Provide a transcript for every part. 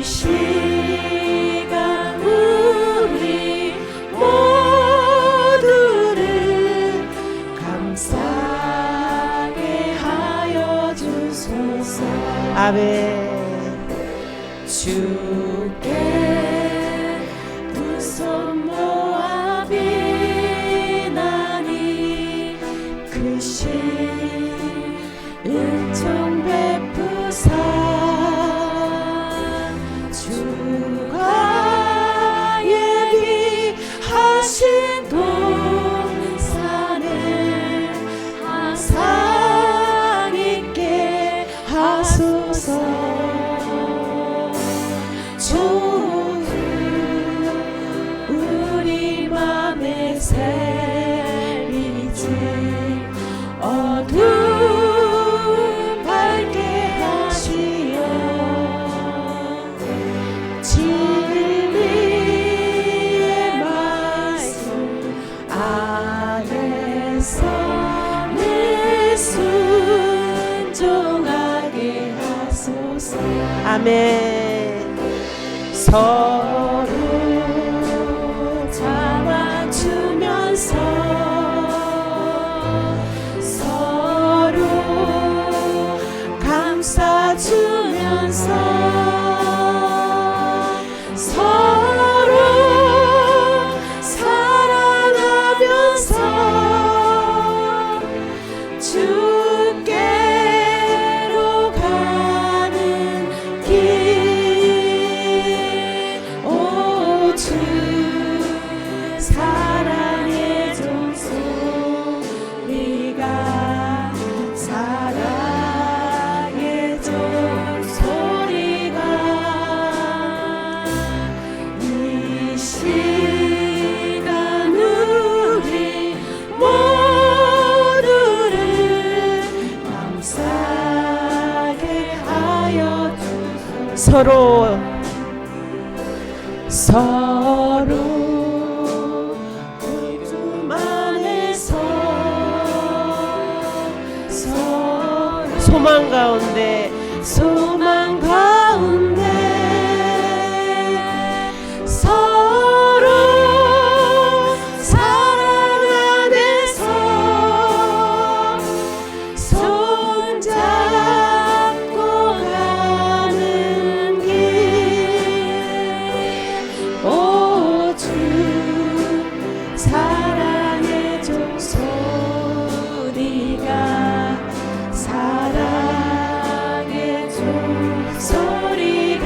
시간 우리 모두를 감싸게 하여 주소서. 아멘. 주께 두 손 모아 비나니 크신 은총 베푸사 주가 예비하신 동산을 항상 있게 하소서. 우리 맘에 새리지 어두움 밝게 하시어 진리의 말씀 안에서 늘 순종하게 하소서. 아멘. 서로 잡아주면서 서로 감싸주면서 서로 사랑하면서 주께로 가는 길 주 사랑의 종소리가 사랑의 종소리가 이 시간 우리 모두를 감싸게 하여 주소서. 서로 품 안에서 서로 소망 가운데 소망 가운데 서로 사랑 안에서 손잡고 가는 길 오 주 사랑의 종소리가 사랑의 종소리가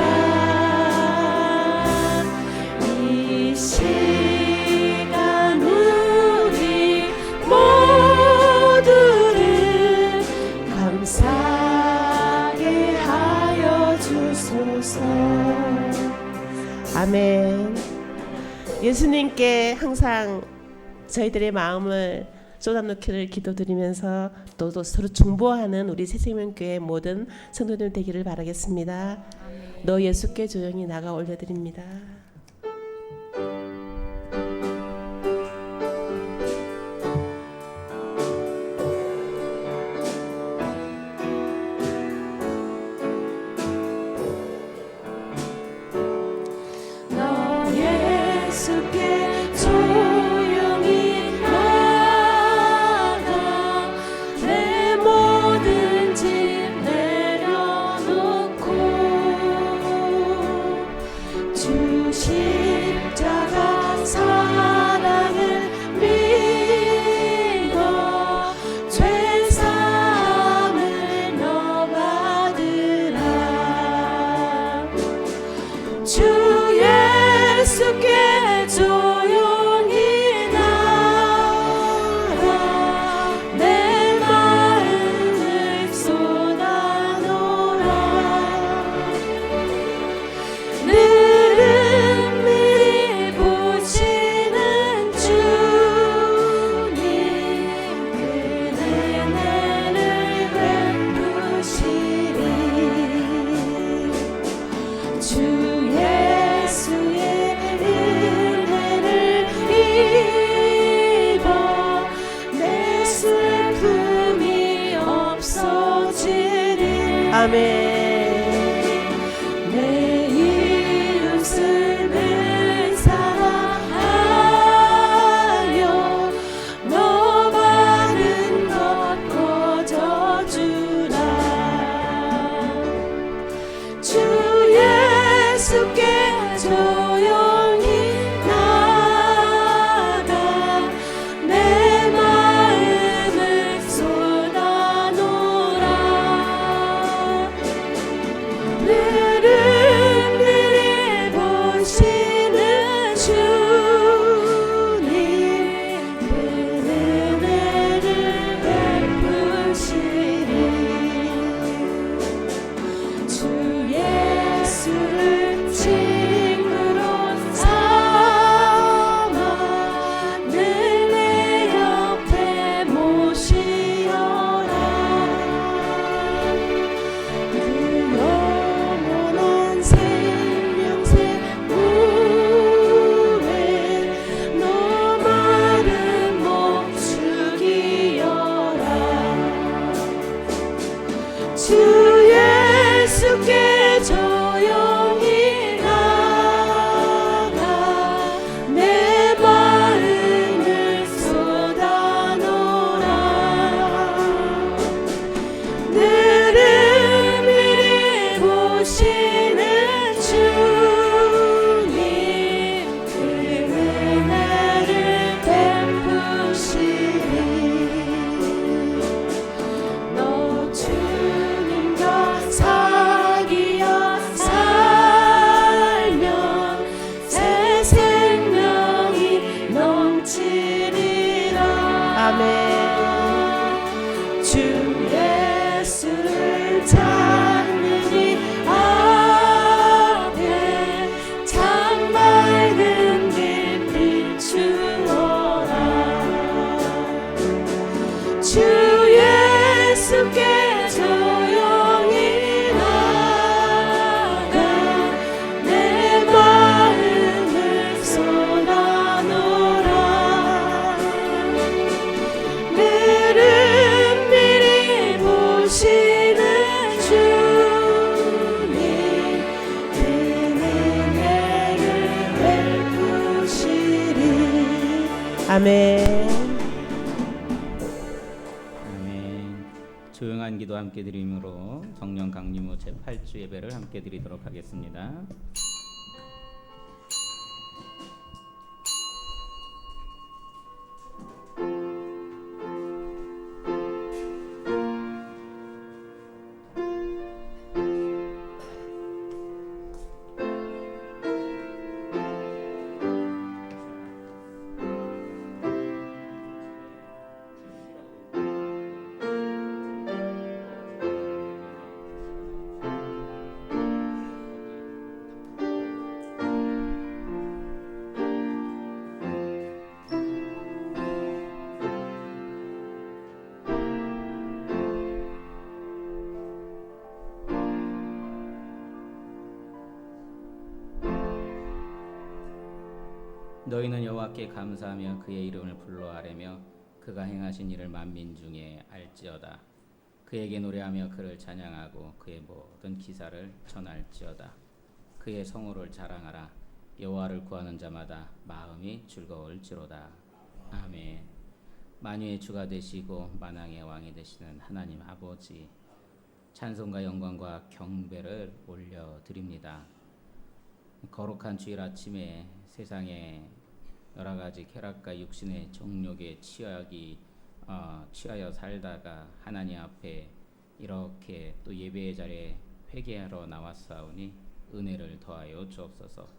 이 시간 우리 모두를 감싸게 하여 주소서. 아멘. 예수님께 항상 저희들의 마음을 쏟아놓기를 기도드리면서 또 서로 중보하는 우리 새생명교회 모든 성도들 되기를 바라겠습니다. 너 예수께 조용히 나가 올려드립니다. 너 예수께 조용히 나가 내 모든 짐 내려놓고 주 십자가 사랑을 믿어 죄사함을 너 받으라. 주 예수께 조용히 나가 내 마음을 쏟아놓으라. 늘은 미리 보시는 주님 은혜를 베푸시리. 주 예수의 은혜를 입어 내 슬픔이 없어지리. 아멘. 내 아멘. 아멘. 조용한 기도 함께 드림으로 정령 강림후 제8주 예배를 함께 드리도록 하겠습니다. 너희는 여호와께 감사하며 그의 이름을 불러 아뢰며 그가 행하신 일을 만민 중에 알지어다. 그에게 노래하며 그를 찬양하고 그의 모든 기사를 전할지어다. 그의 성호를 자랑하라. 여호와를 구하는 자마다 마음이 즐거울지로다. 아멘. 만유의 주가 되시고 만왕의 왕이 되시는 하나님 아버지, 찬송과 영광과 경배를 올려드립니다. 거룩한 주일 아침에 세상에 여러 가지 쾌락과 육신의 정욕에 취하여 살다가 하나님 앞에 이렇게 또 예배의 자리에 회개하러 나왔사오니 은혜를 더하여 주옵소서.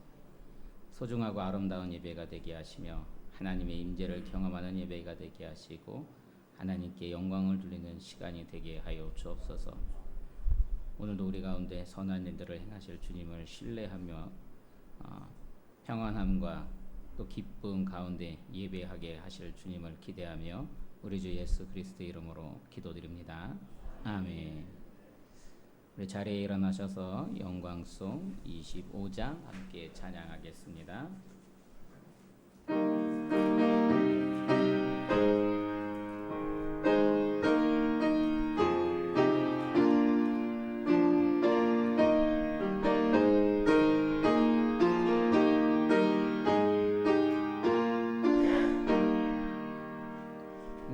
소중하고 아름다운 예배가 되게 하시며 하나님의 임재를 경험하는 예배가 되게 하시고 하나님께 영광을 돌리는 시간이 되게 하여 주옵소서. 오늘도 우리 가운데 선한 일들을 행하실 주님을 신뢰하며 평안함과 또 기쁨 가운데 예배하게 하실 주님을 기대하며 우리 주 예수 그리스도의 이름으로 기도드립니다. 아멘. 우리 자리에 일어나셔서 영광송 25장 함께 찬양하겠습니다.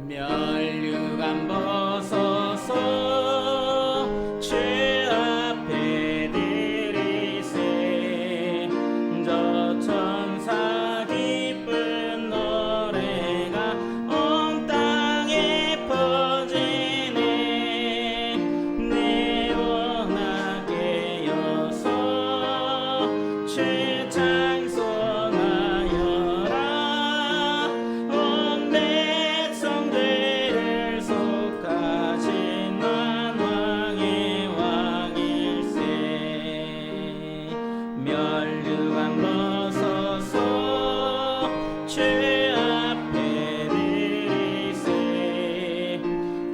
멸류관 벗어서 죄 앞에 들이세 저 천사 기쁜 노래가 온 땅에 퍼지네. 내 원하게 여서 죄 찬송하여라. 온 백성들을 속하신 만왕의 왕일세. 멸류관 벗어서 죄 앞에 들이세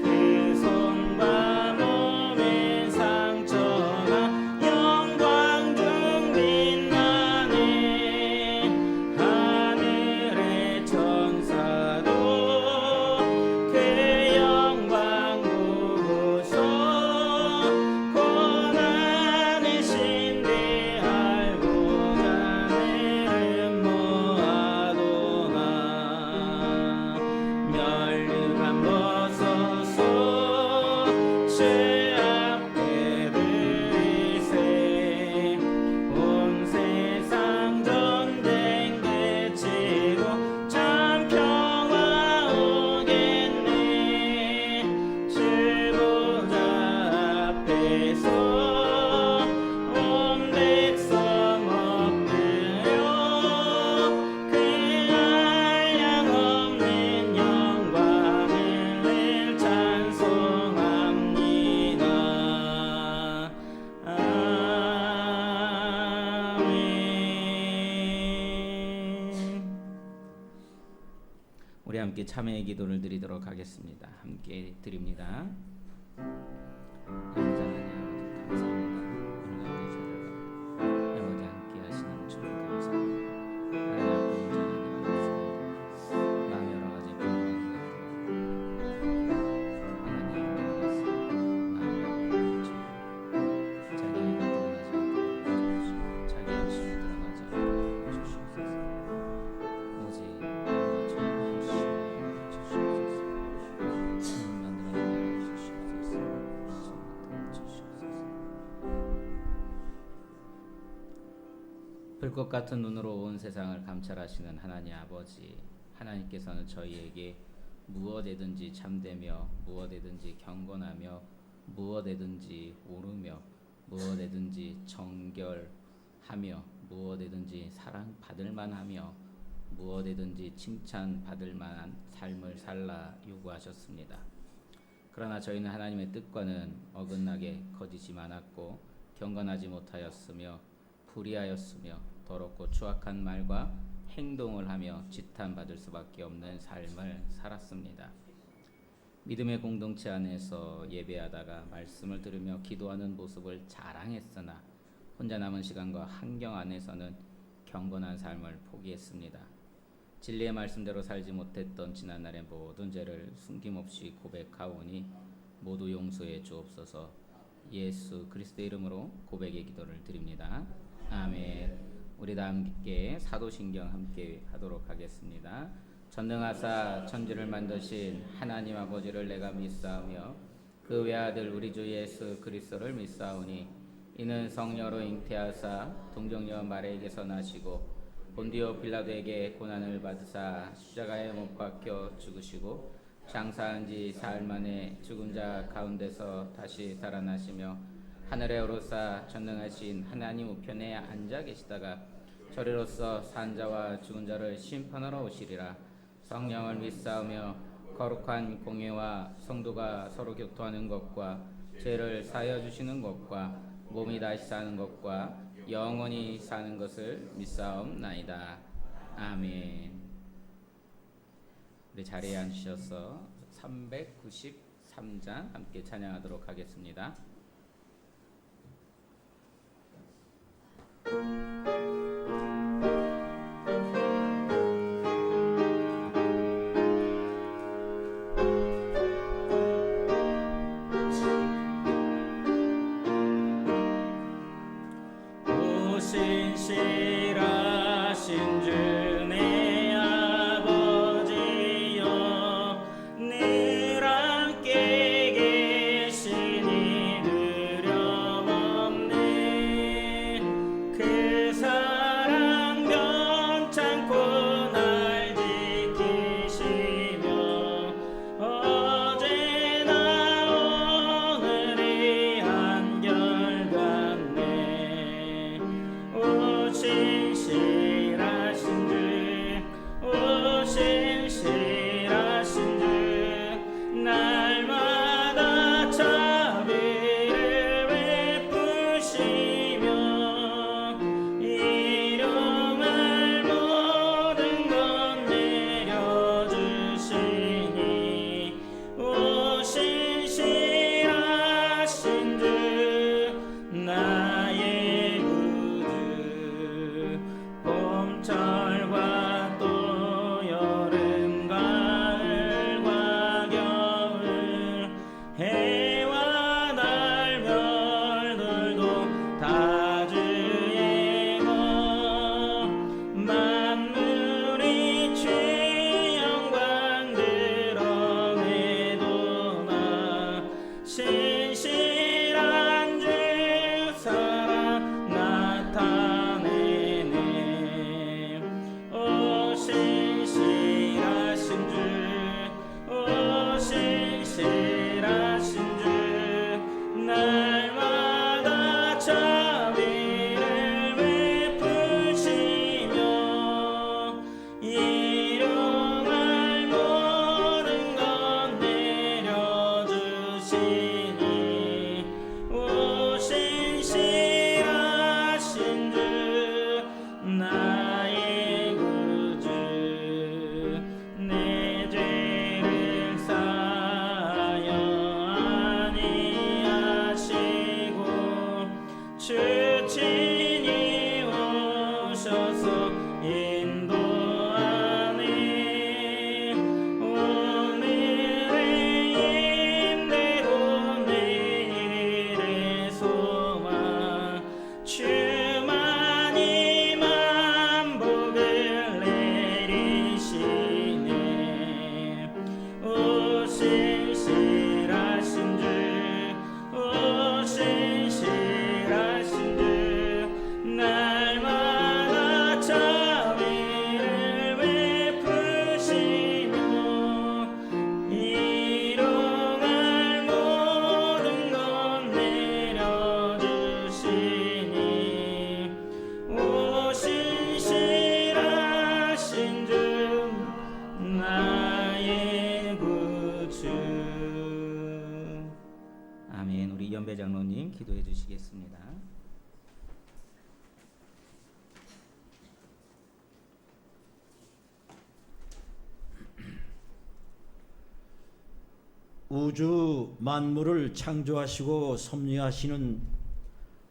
그 손과 몸의 상처가 영광 중 빛나네. 하늘의 천사도 그 영광 보고서 고난의 신대할고자 내름 모아도나. 멸류관 벗어서 죄 앞에 들이세 온 세상 전쟁 그치고 참 평화 오겠네. 주보자 앞에서 온 백성 엎드려 그 한량없는 영광을 늘 찬송합니다. 아멘. 우리 함께 참회의 기도를 드리도록 하겠습니다. 함께 드립니다. 영장하니 아버지 감사합니다. 오늘 아버지 아버지 함께 하시는 주님 감사합니다. 하나님 앞에 온전히 나아가겠습니다. 마음 여러 가지 불안한 것들 하나님 마음 주시고 자기의 드러나지 않게 해주시옵소서. 자기의 의심이 드러나지 않게 해주시옵소서. 오직 아버지 주님 불꽃 같은 눈으로 온 세상을 감찰하시는 하나님 아버지, 하나님께서는 저희에게 무엇이든지 참되며 무엇이든지 경건하며 무엇이든지 옳으며 무엇이든지 정결하며 무엇이든지 사랑받을 만하며 무엇이든지 칭찬받을 만한 삶을 살라 요구하셨습니다. 그러나 저희는 하나님의 뜻과는 어긋나게 거짓이 많았고 경건하지 못하였으며 불의하였으며 더럽고 추악한 말과 행동을 하며 지탄받을 수밖에 없는 삶을 살았습니다. 믿음의 공동체 안에서 예배하다가 말씀을 들으며 기도하는 모습을 자랑했으나 혼자 남은 시간과 환경 안에서는 경건한 삶을 포기했습니다. 진리의 말씀대로 살지 못했던 지난날의 모든 죄를 숨김없이 고백하오니 모두 용서해 주옵소서. 예수 그리스도의 이름으로 고백의 기도를 드립니다. 아멘. 우리 다 함께 사도신경 함께 하도록 하겠습니다. 전능하사 천지를 만드신 하나님 아버지를 내가 믿사오며 그 외아들 우리 주 예수 그리스도를 믿사오니 이는 성령으로 잉태하사 동정녀 마리아에게서 나시고 본디오 빌라도에게 고난을 받으사 십자가에 못 박혀 죽으시고 장사한 지 사흘 만에 죽은 자 가운데서 다시 살아나시며 하늘에 오르사 전능하신 하나님 우편에 앉아 계시다가 저리로서 산 자와 죽은 자를 심판하러 오시리라. 성령을 믿사오며 거룩한 공예와 성도가 서로 교통하는 것과 죄를 사하여 주시는 것과 몸이 다시 사는 것과 영원히 사는 것을 믿사옵나이다. 아멘. 우리 자리에 앉으셔서 393장 함께 찬양하도록 하겠습니다. 신실하신 주 내 아버지여 늘 함께 계시니 두려움없네. 그 사랑 변찮고 날 지키시며 어제나 오늘이 한결같네. 신실하신 주 기도해 주시겠습니다. 우주 만물을 창조하시고 섭리하시는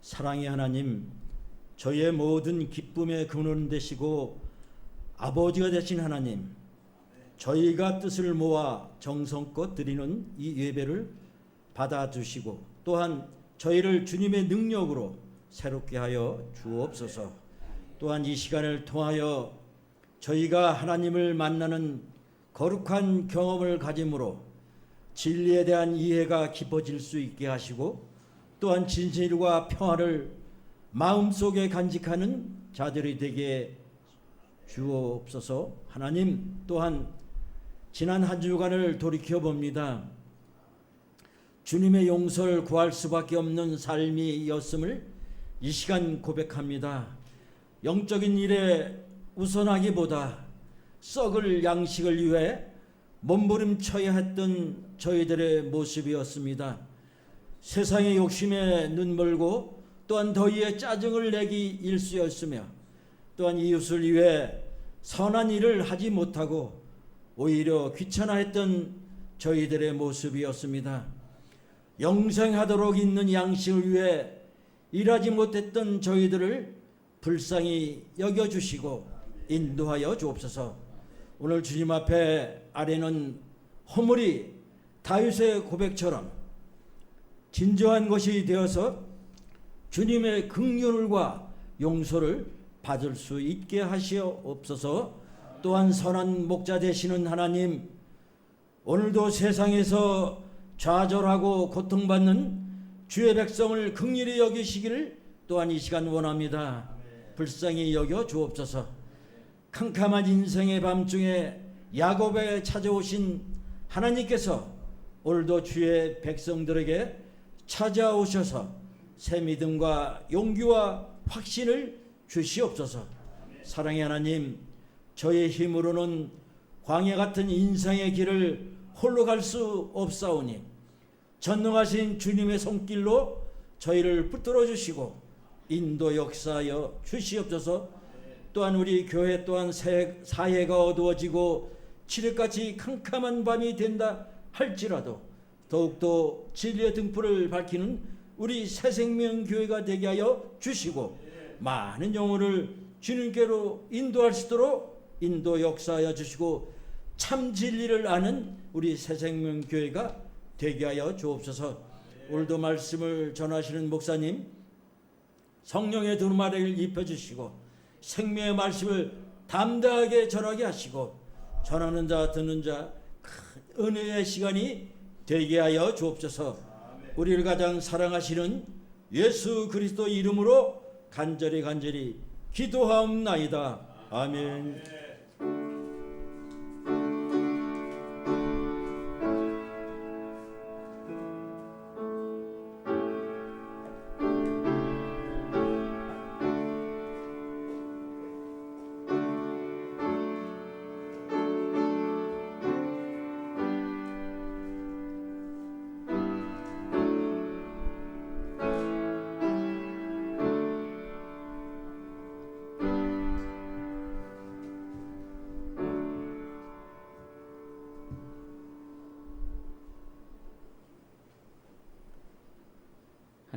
사랑의 하나님, 저의 모든 기쁨의 근원 되시고 아버지가 되신 하나님, 저희가 뜻을 모아 정성껏 드리는 이 예배를 받아주시고 또한 저희를 주님의 능력으로 새롭게 하여 주옵소서. 또한 이 시간을 통하여 저희가 하나님을 만나는 거룩한 경험을 가짐으로 진리에 대한 이해가 깊어질 수 있게 하시고 또한 진실과 평화를 마음속에 간직하는 자들이 되게 주옵소서. 하나님, 또한 지난 한 주간을 돌이켜 봅니다. 주님의 용서를 구할 수밖에 없는 삶이었음을 이 시간 고백합니다. 영적인 일에 우선하기보다 썩을 양식을 위해 몸부림쳐야 했던 저희들의 모습이었습니다. 세상의 욕심에 눈멀고 또한 더위에 짜증을 내기 일쑤였으며 또한 이웃을 위해 선한 일을 하지 못하고 오히려 귀찮아했던 저희들의 모습이었습니다. 영생하도록 있는 양식을 위해 일하지 못했던 저희들을 불쌍히 여겨주시고 인도하여 주옵소서. 오늘 주님 앞에 아뢰는 허물이 다윗의 고백처럼 진정한 것이 되어서 주님의 긍휼과 용서를 받을 수 있게 하시옵소서. 또한 선한 목자 되시는 하나님, 오늘도 세상에서 좌절하고 고통받는 주의 백성을 긍휼히 여기시기를 또한 이 시간 원합니다. 불쌍히 여겨 주옵소서. 캄캄한 인생의 밤중에 야곱에 찾아오신 하나님께서 오늘도 주의 백성들에게 찾아오셔서 새 믿음과 용기와 확신을 주시옵소서. 사랑의 하나님, 저의 힘으로는 광야 같은 인생의 길을 홀로 갈 수 없사오니 전능하신 주님의 손길로 저희를 붙들어 주시고 인도 역사하여 주시옵소서. 또한 우리 교회 또한 사회가 어두워지고 칠흑같이 캄캄한 밤이 된다 할지라도 더욱더 진리의 등불을 밝히는 우리 새생명교회가 되게 하여 주시고 많은 영혼을 주님께로 인도할 수 있도록 인도 역사하여 주시고 참 진리를 아는 우리 새생명교회가 되게 하여 주옵소서. 오늘도 말씀을 전하시는 목사님, 성령의 두루마리를 입혀주시고 생명의 말씀을 담대하게 전하게 하시고 전하는 자 듣는 자 큰 은혜의 시간이 되게 하여 주옵소서. 우리를 가장 사랑하시는 예수 그리스도 이름으로 간절히 기도하옵나이다. 아멘.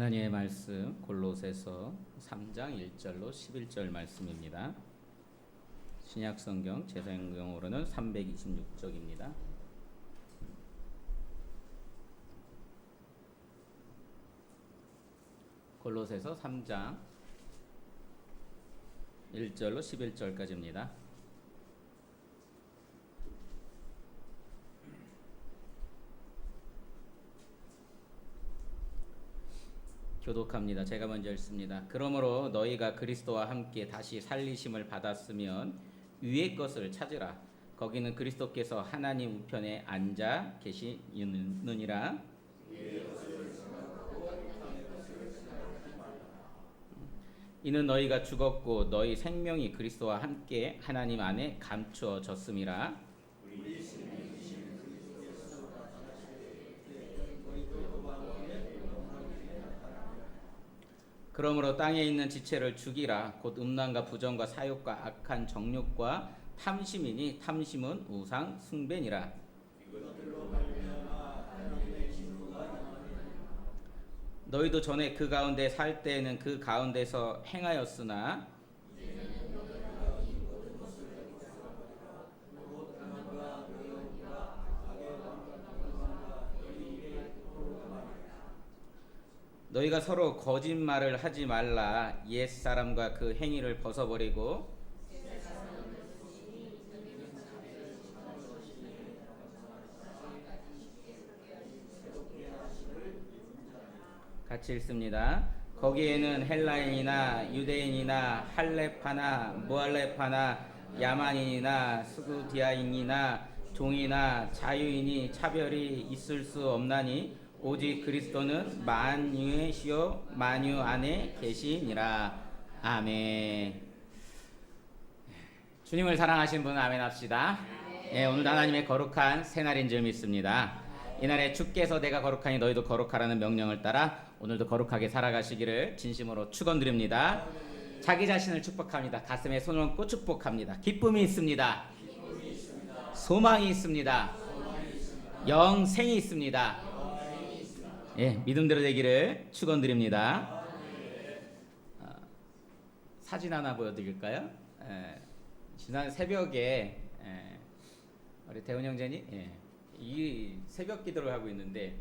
하나님의 말씀 골로새서 3장 1절로 11절 말씀입니다. 신약성경 제사용경으로는 326쪽입니다. 골로새서 3장 1절로 11절까지입니다. 교독합니다. 제가 먼저 읽습니다. 그러므로 너희가 그리스도와 함께 다시 살리심을 받았으면 위의 것을 찾으라. 거기는 그리스도께서 하나님 우편에 앉아 계시느니라. 이는 너희가 죽었고 너희 생명이 그리스도와 함께 하나님 안에 감추어졌음이라. 그러므로 땅에 있는 지체를 죽이라. 곧 음란과 부정과 사욕과 악한 정욕과 탐심이니 탐심은 우상 숭배니라. 너희도 전에 그 가운데 살 때에는 그 가운데서 행하였으나 너희가 서로 거짓말을 하지 말라. 옛 사람과 그 행위를 벗어버리고 같이 읽습니다. 거기에는 헬라인이나 유대인이나 할레파나 무할레파나 야만인이나 스구디아인이나 종이나 자유인이 차별이 있을 수 없나니 오직 그리스도는 만유의시요 만유 안에 계시니라. 아멘. 주님을 사랑하신 분 아멘 합시다. 예, 오늘 하나님의 거룩한 새날인 줄 믿습니다. 이날에 주께서 내가 거룩하니 너희도 거룩하라는 명령을 따라 오늘도 거룩하게 살아가시기를 진심으로 축원드립니다. 자기 자신을 축복합니다. 가슴에 손을 얹고 축복합니다. 기쁨이 있습니다. 소망이 있습니다. 영생이 있습니다. 예, 믿음대로 되기를 축원드립니다. 사진 하나 보여드릴까요? 지난 새벽에 우리 대훈 형제님, 이 새벽 기도를 하고 있는데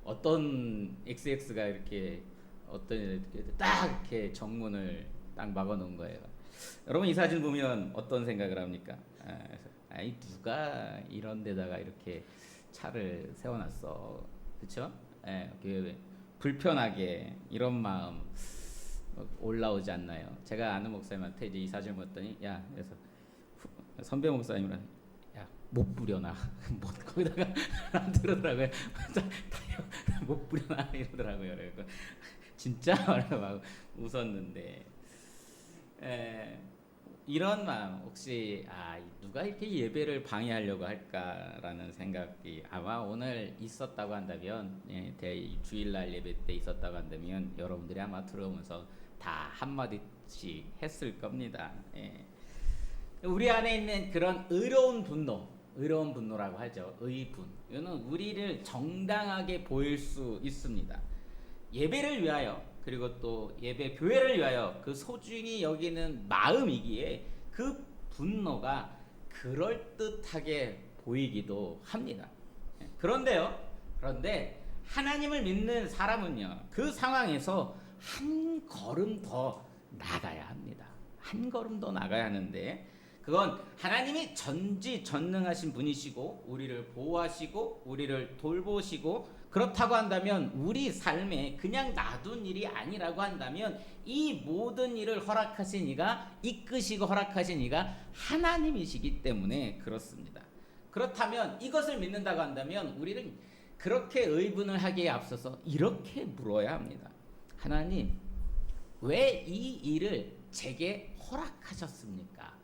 어떤 XX가 이렇게 딱 이렇게 정문을 딱 막아놓은 거예요. 여러분 이 사진 보면 어떤 생각을 합니까? 아이 누가 이런 데다가 이렇게 차를 세워놨어, 그렇죠? 불편하게 이런 마음 올라오지 않나요? 제가 아는 목사님한테 이제 이 사진을 봤더니 야, 그래서 선배 목사님이랑 야, 못 부려놔. 못 거기다가 안 들어더라고요. 못 부려놔 이러더라고요. 그래서 진짜 막 웃었는데 이런 마음 혹시 누가 이렇게 예배를 방해하려고 할까라는 생각이 아마 오늘 있었다고 한다면 주일날 예배 때 있었다고 한다면 여러분들이 아마 들어오면서 다 한마디씩 했을 겁니다. 우리 안에 있는 그런 의로운 분노라고 하죠. 의분. 이거는 우리를 정당하게 보일 수 있습니다. 예배를 위하여 그리고 또 예배 교회를 위하여 그 소중히 여기는 마음이기에 그 분노가 그럴듯하게 보이기도 합니다. 그런데 하나님을 믿는 사람은요, 그 상황에서 한 걸음 더 나가야 합니다. 한 걸음 더 나가야 하는데 그건 하나님이 전지전능하신 분이시고 우리를 보호하시고 우리를 돌보시고 그렇다고 한다면 우리 삶에 그냥 놔둔 일이 아니라고 한다면 이 모든 일을 허락하신 이가 이끄시고 허락하신 이가 하나님이시기 때문에 그렇습니다. 그렇다면 이것을 믿는다고 한다면 우리는 그렇게 의분을 하기에 앞서서 이렇게 물어야 합니다. 하나님, 왜 이 일을 제게 허락하셨습니까?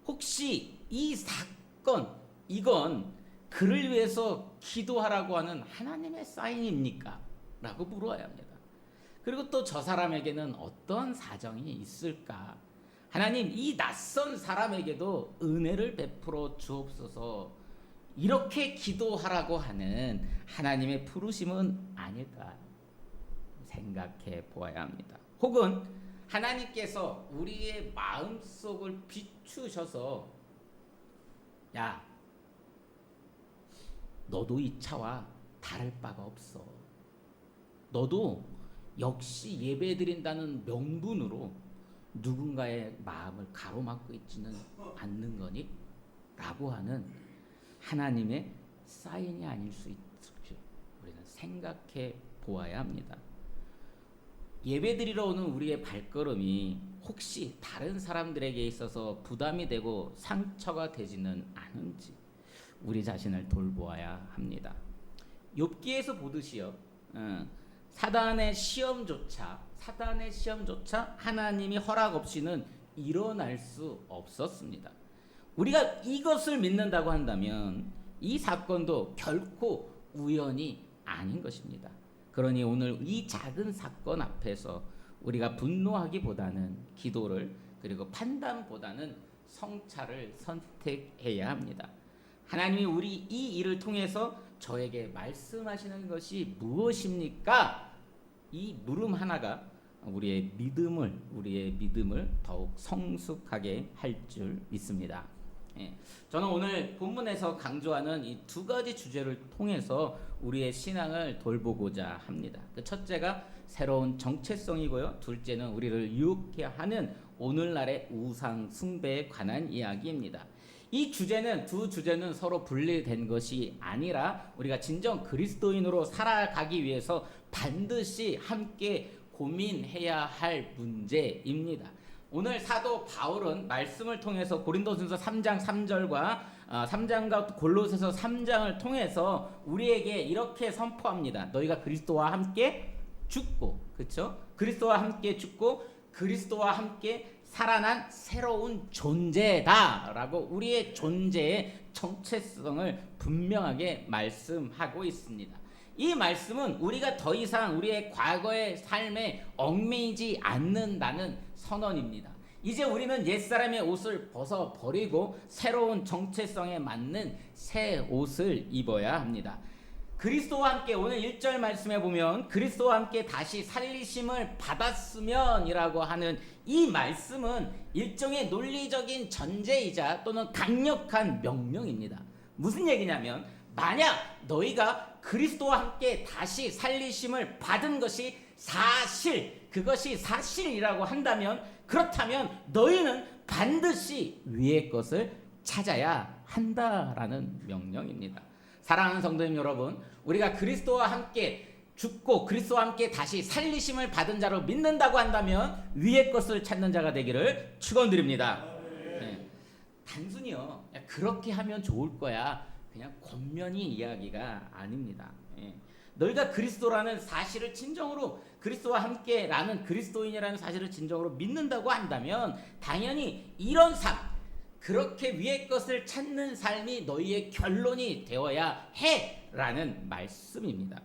혹시 이 사건, 이건 그를 위해서 기도하라고 하는 하나님의 사인입니까? 라고 물어야 합니다. 그리고 또 저 사람에게는 어떤 사정이 있을까? 하나님, 이 낯선 사람에게도 은혜를 베풀어 주옵소서. 이렇게 기도하라고 하는 하나님의 부르심은 아닐까 생각해 보아야 합니다. 혹은 하나님께서 우리의 마음속을 비추셔서 야, 너도 이 차와 다를 바가 없어. 너도 역시 예배드린다는 명분으로 누군가의 마음을 가로막고 있지는 않는 거니? 라고 하는 하나님의 사인이 아닐 수 있을지 우리는 생각해 보아야 합니다. 예배드리러 오는 우리의 발걸음이 혹시 다른 사람들에게 있어서 부담이 되고 상처가 되지는 않은지 우리 자신을 돌보아야 합니다. 욥기에서 보듯이요, 사단의 시험조차 하나님이 허락 없이는 일어날 수 없었습니다. 우리가 이것을 믿는다고 한다면 이 사건도 결코 우연이 아닌 것입니다. 그러니 오늘 이 작은 사건 앞에서 우리가 분노하기보다는 기도를, 그리고 판단보다는 성찰을 선택해야 합니다. 하나님이 우리 이 일을 통해서 저에게 말씀하시는 것이 무엇입니까? 이 물음 하나가 우리의 믿음을 더욱 성숙하게 할 줄 믿습니다. 저는 오늘 본문에서 강조하는 이 두 가지 주제를 통해서 우리의 신앙을 돌보고자 합니다. 그 첫째가 새로운 정체성이고요. 둘째는 우리를 유혹해 하는 오늘날의 우상 숭배에 관한 이야기입니다. 이 두 주제는 서로 분리된 것이 아니라 우리가 진정 그리스도인으로 살아가기 위해서 반드시 함께 고민해야 할 문제입니다. 오늘 사도 바울은 말씀을 통해서 고린도전서 3장 3절과 3장과 골로새서 3장을 통해서 우리에게 이렇게 선포합니다. 너희가 그리스도와 함께 죽고, 그렇죠? 그리스도와 함께 죽고 그리스도와 함께 살아난 새로운 존재다라고 우리의 존재의 정체성을 분명하게 말씀하고 있습니다. 이 말씀은 우리가 더 이상 우리의 과거의 삶에 얽매이지 않는다는 선언입니다. 이제 우리는 옛사람의 옷을 벗어버리고 새로운 정체성에 맞는 새 옷을 입어야 합니다. 그리스도와 함께, 오늘 1절 말씀에 보면 그리스도와 함께 다시 살리심을 받았으면 이라고 하는 이 말씀은 일종의 논리적인 전제이자 또는 강력한 명령입니다. 무슨 얘기냐면, 만약 너희가 그리스도와 함께 다시 살리심을 받은 것이 그것이 사실이라고 한다면, 그렇다면 너희는 반드시 위의 것을 찾아야 한다라는 명령입니다. 사랑하는 성도님 여러분, 우리가 그리스도와 함께 죽고 그리스도와 함께 다시 살리심을 받은 자로 믿는다고 한다면 위의 것을 찾는 자가 되기를 축원드립니다. 단순히요, 그렇게 하면 좋을 거야, 그냥 겉면이 이야기가 아닙니다. 너희가 그리스도라는 사실을 진정으로, 그리스도와 함께라는 그리스도인이라는 사실을 진정으로 믿는다고 한다면 당연히 이런 삶, 그렇게 위의 것을 찾는 삶이 너희의 결론이 되어야 해라는 말씀입니다.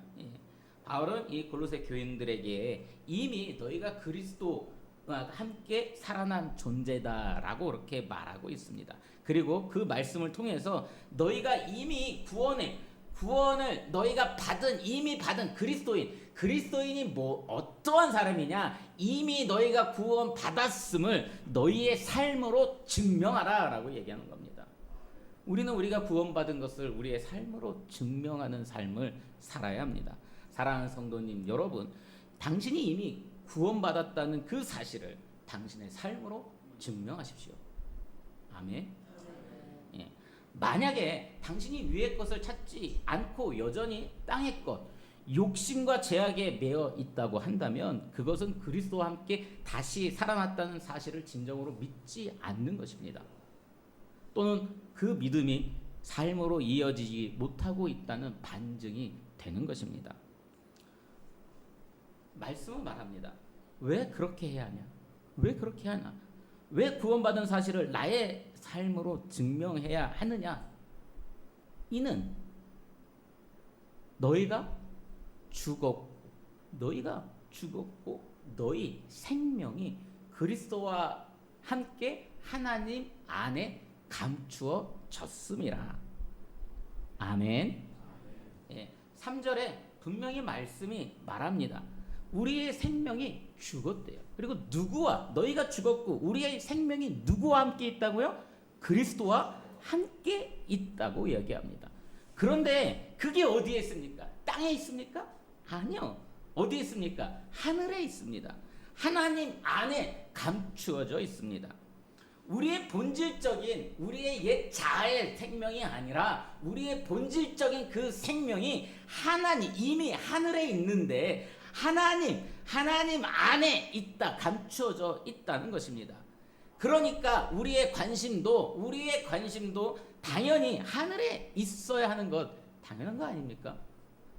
바울은 이 골로새 교인들에게 이미 너희가 그리스도와 함께 살아난 존재다라고 그렇게 말하고 있습니다. 그리고 그 말씀을 통해서 너희가 이미 구원을 너희가 이미 받은 그리스도인이 어떠한 사람이냐, 이미 너희가 구원 받았음을 너희의 삶으로 증명하라 라고 얘기하는 겁니다. 우리는 우리가 구원받은 것을 우리의 삶으로 증명하는 삶을 살아야 합니다. 사랑하는 성도님 여러분, 당신이 이미 구원받았다는 그 사실을 당신의 삶으로 증명하십시오. 아멘. 만약에 당신이 위의 것을 찾지 않고 여전히 땅의 것, 욕심과 제약에 매여 있다고 한다면 그것은 그리스도와 함께 다시 살아났다는 사실을 진정으로 믿지 않는 것입니다. 또는 그 믿음이 삶으로 이어지지 못하고 있다는 반증이 되는 것입니다. 말씀은 말합니다. 왜 그렇게 해야 하냐? 왜 그렇게 하냐? 왜 구원받은 사실을 나의 삶으로 증명해야 하느냐? 이는 너희가 죽었고 너희 생명이 그리스도와 함께 하나님 안에 감추어졌음이라. 아멘. 3절에 분명히 말씀이 말합니다. 우리의 생명이 죽었대요. 그리고 너희가 죽었고 우리의 생명이 누구와 함께 있다고요? 그리스도와 함께 있다고 얘기합니다. 그런데 그게 어디에 있습니까? 땅에 있습니까? 아니요. 어디에 있습니까? 하늘에 있습니다. 하나님 안에 감추어져 있습니다. 우리의 본질적인, 우리의 옛 자아의 생명이 아니라 우리의 본질적인 그 생명이 이미 하늘에 있는데 하나님 안에 있다, 감추어져 있다는 것입니다. 그러니까 우리의 관심도 당연히 하늘에 있어야 하는 것 당연한 거 아닙니까?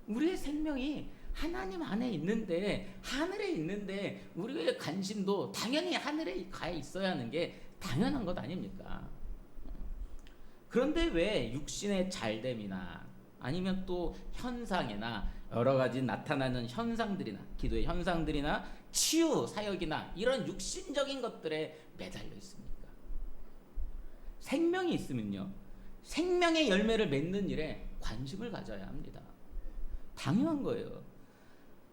우리의 생명이 하나님 안에 있는데, 하늘에 있는데 우리의 관심도 당연히 하늘에 가 있어야 하는 게 당연한 것 아닙니까? 그런데 왜 육신의 잘됨이나 아니면 또 현상이나 여러 가지 나타나는 현상들이나 기도의 현상들이나 치유 사역이나 이런 육신적인 것들에 매달려 있습니까? 생명이 있으면요, 생명의 열매를 맺는 일에 관심을 가져야 합니다. 당연한 거예요.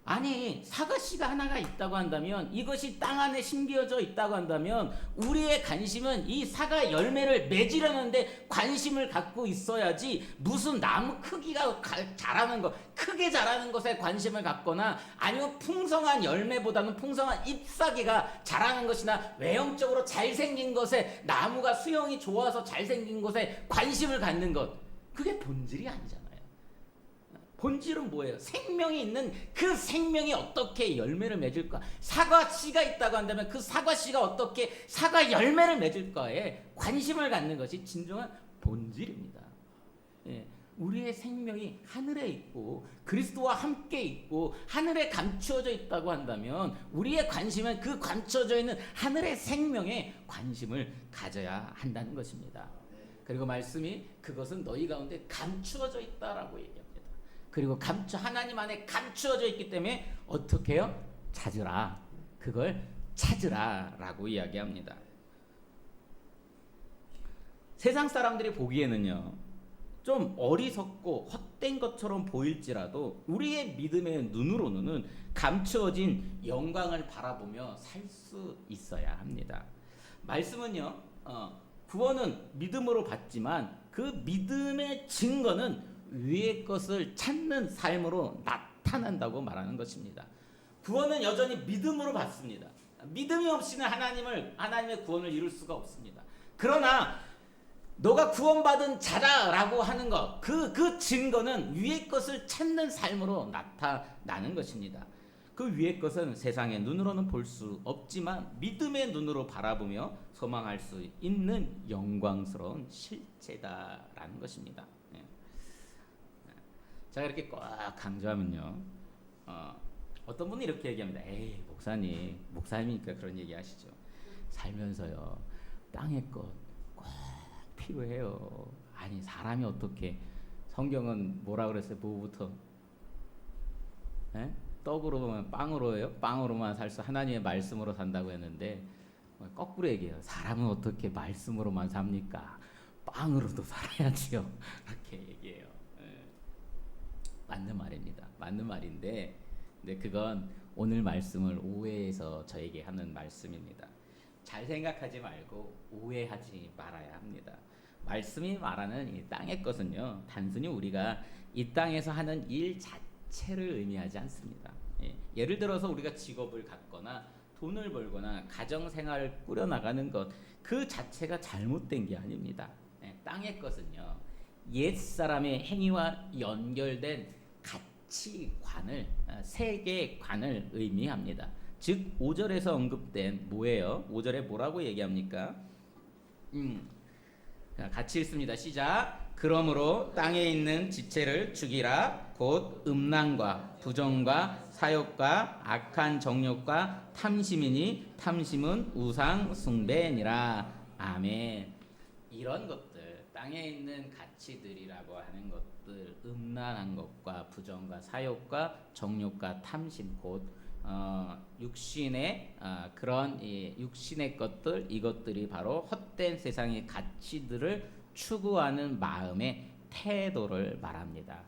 아니, 사과씨가 하나가 있다고 한다면, 이것이 땅 안에 심겨져 있다고 한다면 우리의 관심은 이 사과 열매를 맺으려는데 관심을 갖고 있어야지, 무슨 나무 크기가 자라는 것, 크게 자라는 것에 관심을 갖거나 아니면 풍성한 열매보다는 풍성한 잎사귀가 자라는 것이나 외형적으로 잘생긴 것에, 나무가 수영이 좋아서 잘생긴 것에 관심을 갖는 것, 그게 본질이 아니잖아요. 본질은 뭐예요? 생명이 있는 그 생명이 어떻게 열매를 맺을까? 사과씨가 있다고 한다면 그 사과씨가 어떻게 사과 열매를 맺을까에 관심을 갖는 것이 진정한 본질입니다. 예, 우리의 생명이 하늘에 있고 그리스도와 함께 있고 하늘에 감추어져 있다고 한다면 우리의 관심은 그 감추어져 있는 하늘의 생명에 관심을 가져야 한다는 것입니다. 그리고 말씀이 그것은 너희 가운데 감추어져 있다라고 얘기합니다. 그리고 하나님 안에 감추어져 있기 때문에 어떻게 해요? 찾으라. 그걸 찾으라 라고 이야기합니다. 세상 사람들이 보기에는요, 좀 어리석고 헛된 것처럼 보일지라도 우리의 믿음의 눈으로는 감추어진 영광을 바라보며 살 수 있어야 합니다. 말씀은요, 구원은 믿음으로 받지만 그 믿음의 증거는 위의 것을 찾는 삶으로 나타난다고 말하는 것입니다. 구원은 여전히 믿음으로 받습니다. 믿음이 없이는 하나님의 구원을 이룰 수가 없습니다. 그러나 너가 구원받은 자라라고 하는 것, 그 증거는 위의 것을 찾는 삶으로 나타나는 것입니다. 그 위의 것은 세상의 눈으로는 볼 수 없지만 믿음의 눈으로 바라보며 소망할 수 있는 영광스러운 실체다라는 것입니다. 제가 이렇게 꼭 강조하면요, 어떤 분이 이렇게 얘기합니다. 에이, 목사님이니까 그런 얘기 하시죠. 살면서요, 땅의 것 꼭 필요해요. 아니, 사람이 어떻게, 성경은 뭐라 그랬어요? 뭐부터? 떡으로만, 빵으로요? 빵으로만 살 수, 하나님의 말씀으로 산다고 했는데 거꾸로 얘기해요. 사람은 어떻게 말씀으로만 삽니까? 빵으로도 살아야지요. 이렇게 얘기해요. 맞는 말입니다. 맞는 말인데, 근데 그건 오늘 말씀을 오해해서 저에게 하는 말씀입니다. 잘 생각하지 말고 오해하지 말아야 합니다. 말씀이 말하는 이 땅의 것은요, 단순히 우리가 이 땅에서 하는 일 자체를 의미하지 않습니다. 예를 들어서 우리가 직업을 갖거나 돈을 벌거나 가정생활을 꾸려나가는 것, 그 자체가 잘못된 게 아닙니다. 땅의 것은요, 옛사람의 행위와 연결된 가치관을, 세계관을 의미합니다. 즉 5절에서 언급된 뭐예요? 5절에 뭐라고 얘기합니까? 같이 읽습니다. 시작. 그러므로 땅에 있는 지체를 죽이라. 곧 음란과 부정과 사욕과 악한 정욕과 탐심이니 탐심은 우상 숭배니라. 아멘. 이런 것들, 땅에 있는 가치들이라고 하는 것들, 음란한 것과 부정과 사욕과 정욕과 탐심, 곧 육신의 그런 육신의 것들, 이것들이 바로 헛된 세상의 가치들을 추구하는 마음의 태도를 말합니다.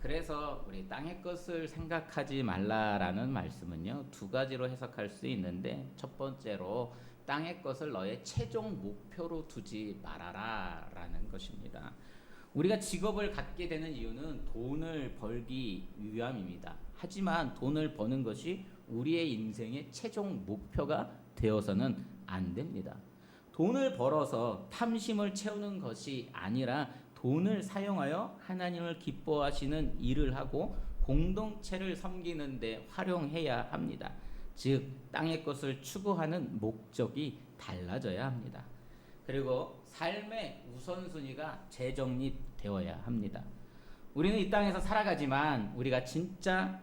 그래서 우리 땅의 것을 생각하지 말라라는 말씀은요, 두 가지로 해석할 수 있는데, 첫 번째로 땅의 것을 너의 최종 목표로 두지 말아라 라는 것입니다. 우리가 직업을 갖게 되는 이유는 돈을 벌기 위함입니다. 하지만 돈을 버는 것이 우리의 인생의 최종 목표가 되어서는 안 됩니다. 돈을 벌어서 탐심을 채우는 것이 아니라 돈을 사용하여 하나님을 기뻐하시는 일을 하고 공동체를 섬기는 데 활용해야 합니다. 즉 땅의 것을 추구하는 목적이 달라져야 합니다. 그리고 삶의 우선순위가 재정립되어야 합니다. 우리는 이 땅에서 살아가지만 우리의 진짜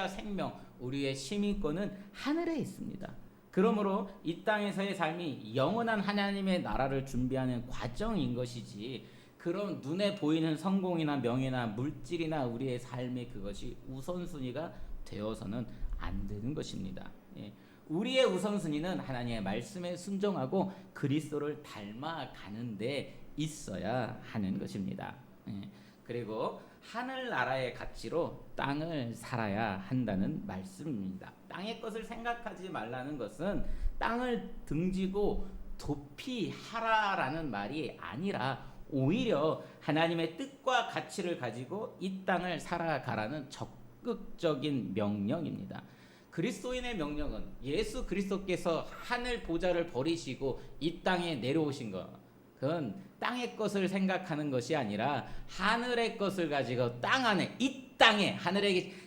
생명, 우리의 시민권은 하늘에 있습니다. 그러므로 이 땅에서의 삶이 영원한 하나님의 나라를 준비하는 과정인 것이지, 그런 눈에 보이는 성공이나 명예나 물질이나 우리의 삶의 그것이 우선순위가 되어서는 안 되는 것입니다. 예. 우리의 우선순위는 하나님의 말씀에 순종하고 그리스도를 닮아가는 데 있어야 하는 것입니다. 예. 그리고 하늘나라의 가치로 땅을 살아야 한다는 말씀입니다. 땅의 것을 생각하지 말라는 것은 땅을 등지고 도피하라라는 말이 아니라 오히려 하나님의 뜻과 가치를 가지고 이 땅을 살아가라는 적극적인 명령입니다. 그리스도인의 명령은 예수 그리스도께서 하늘 보좌를 버리시고 이 땅에 내려오신 것, 그건 땅의 것을 생각하는 것이 아니라 하늘의 것을 가지고 땅 안에 이 땅에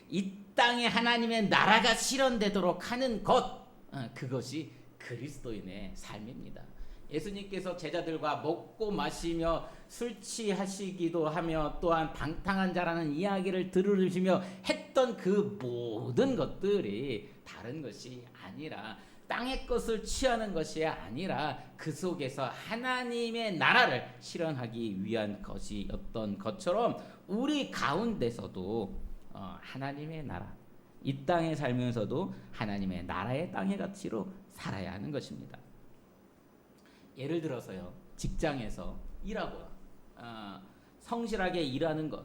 이 땅에 하나님의 나라가 실현되도록 하는 것, 그것이 그리스도인의 삶입니다. 예수님께서 제자들과 먹고 마시며 술 취하시기도 하며 또한 방탕한 자라는 이야기를 들으시며 했던 그 모든 것들이 다른 것이 아니라 땅의 것을 취하는 것이 아니라 그 속에서 하나님의 나라를 실현하기 위한 것이었던 것처럼 우리 가운데서도 하나님의 나라, 이 땅에 살면서도 하나님의 나라의 땅의 가치로 살아야 하는 것입니다. 예를 들어서요, 직장에서 일하고 성실하게 일하는 것,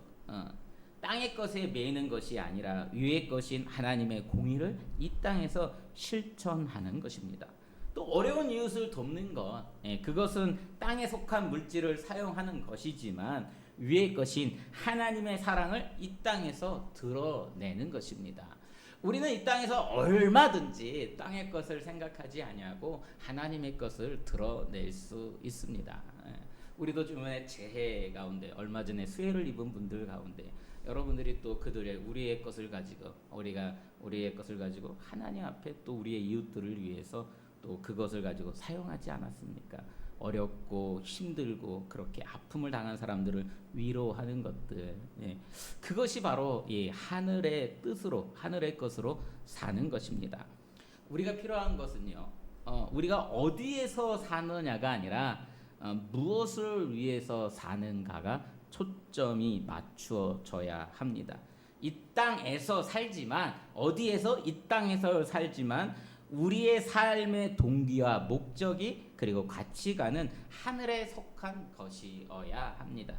땅의 것에 매이는 것이 아니라 위의 것인 하나님의 공의를 이 땅에서 실천하는 것입니다. 또 어려운 이웃을 돕는 것, 그것은 땅에 속한 물질을 사용하는 것이지만 위의 것인 하나님의 사랑을 이 땅에서 드러내는 것입니다. 우리는 이 땅에서 얼마든지 땅의 것을 생각하지 아니하고 하나님의 것을 드러낼 수 있습니다. 우리도 주변에 재해 가운데 얼마 전에 수해를 입은 분들 가운데 여러분들이 또 우리의 것을 가지고 우리의 것을 가지고 하나님 앞에 또 우리의 이웃들을 위해서 또 그것을 가지고 사용하지 않았습니까? 어렵고 힘들고 그렇게 아픔을 당한 사람들을 위로하는 것들, 그것이 바로 이 하늘의 뜻으로 하늘의 것으로 사는 것입니다. 우리가 필요한 것은요, 우리가 어디에서 사느냐가 아니라 무엇을 위해서 사는가가 초점이 맞추어져야 합니다. 이 땅에서 살지만 어디에서 이 땅에서 살지만 우리의 삶의 동기와 목적이 그리고 가치관은 하늘에 속한 것이어야 합니다.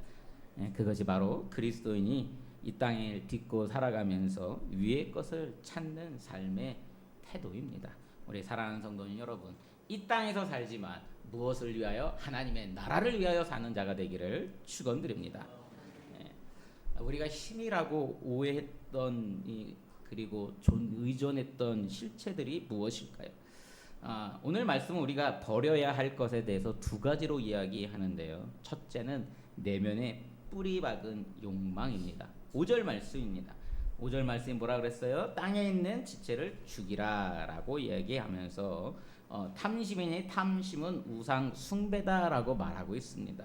그것이 바로 그리스도인이 이 땅을 딛고 살아가면서 위의 것을 찾는 삶의 태도입니다. 우리 사랑하는 성도님 여러분, 이 땅에서 살지만 무엇을 위하여? 하나님의 나라를 위하여 사는 자가 되기를 축원드립니다. 우리가 힘이라고 오해했던 그리고 의존했던 실체들이 무엇일까요? 오늘 말씀은 우리가 버려야 할 것에 대해서 두 가지로 이야기하는데요. 첫째는 내면의 뿌리 박은 욕망입니다. 5절 말씀입니다. 5절 말씀이 뭐라 그랬어요? 땅에 있는 지체를 죽이라라고 이야기하면서 탐심이니 탐심은 우상 숭배다라고 말하고 있습니다.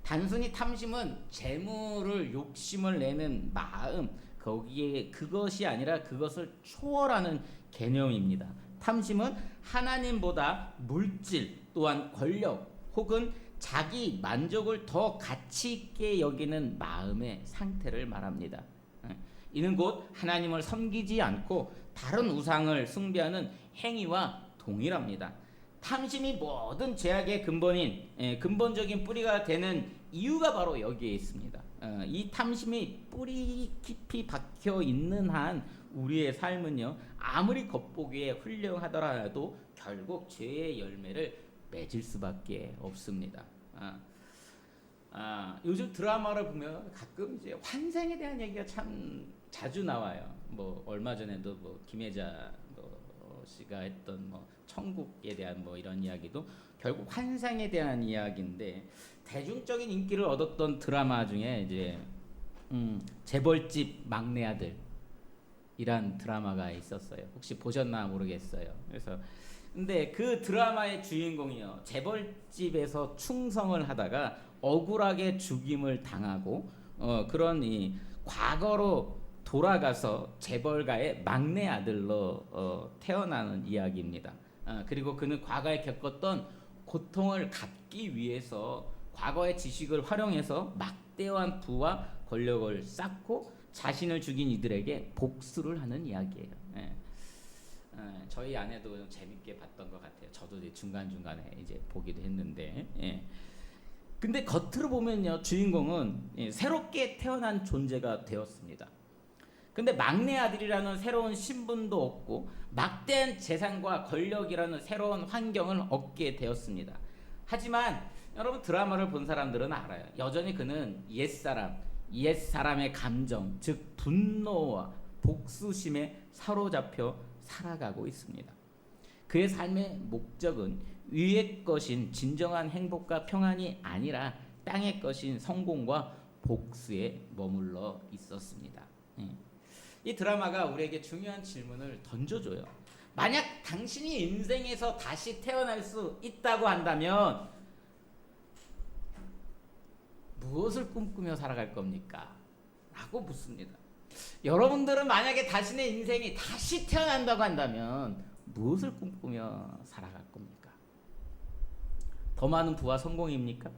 단순히 탐심은 재물을 욕심을 내는 마음, 거기에 그것이 아니라 그것을 초월하는 개념입니다. 탐심은 하나님보다 물질 또한 권력 혹은 자기 만족을 더 가치 있게 여기는 마음의 상태를 말합니다. 이는 곧 하나님을 섬기지 않고 다른 우상을 숭배하는 행위와 동일합니다. 탐심이 모든 죄악의 근본적인 뿌리가 되는 이유가 바로 여기에 있습니다. 이 탐심이 뿌리 깊이 박혀 있는 한 우리의 삶은요, 아무리 겉보기에 훌륭하더라도 결국 죄의 열매를 맺을 수밖에 없습니다. 요즘 드라마를 보면 가끔 이제 환생에 대한 얘기가 참 자주 나와요. 뭐 얼마 전에도 뭐 김혜자 씨가 했던 뭐 천국에 대한 뭐 이런 이야기도 결국 환생에 대한 이야기인데, 대중적인 인기를 얻었던 드라마 중에 이제 재벌집 막내 아들 이란 드라마가 있었어요. 혹시 보셨나 모르겠어요. 그래서 근데 그 드라마의 주인공이요, 재벌집에서 충성을 하다가 억울하게 죽임을 당하고 그런 이 과거로 돌아가서 재벌가의 막내 아들로 태어나는 이야기입니다. 그리고 그는 과거에 겪었던 고통을 갚기 위해서 과거의 지식을 활용해서 막대한 부와 권력을 쌓고 자신을 죽인 이들에게 복수를 하는 이야기예요. 예. 저희 아내도 재밌게 봤던 것 같아요. 저도 이제 중간중간에 이제 보기도 했는데. 예. 근데 겉으로 보면요, 주인공은 새롭게 태어난 존재가 되었습니다. 근데 막내 아들이라는 새로운 신분도 얻고 막대한 재산과 권력이라는 새로운 환경을 얻게 되었습니다. 하지만 여러분, 드라마를 본 사람들은 알아요. 여전히 그는 옛사람의 감정, 즉 분노와 복수심에 사로잡혀 살아가고 있습니다. 그의 삶의 목적은 위의 것인 진정한 행복과 평안이 아니라 땅의 것인 성공과 복수에 머물러 있었습니다. 이 드라마가 우리에게 중요한 질문을 던져줘요. 만약 당신이 인생에서 다시 태어날 수 있다고 한다면 무엇을 꿈꾸며 살아갈 겁니까? 라고 묻습니다. 여러분들은 만약에 자신의 인생이 다시 태어난다고 한다면 무엇을 꿈꾸며 살아갈 겁니까? 더 많은 부와 성공입니까?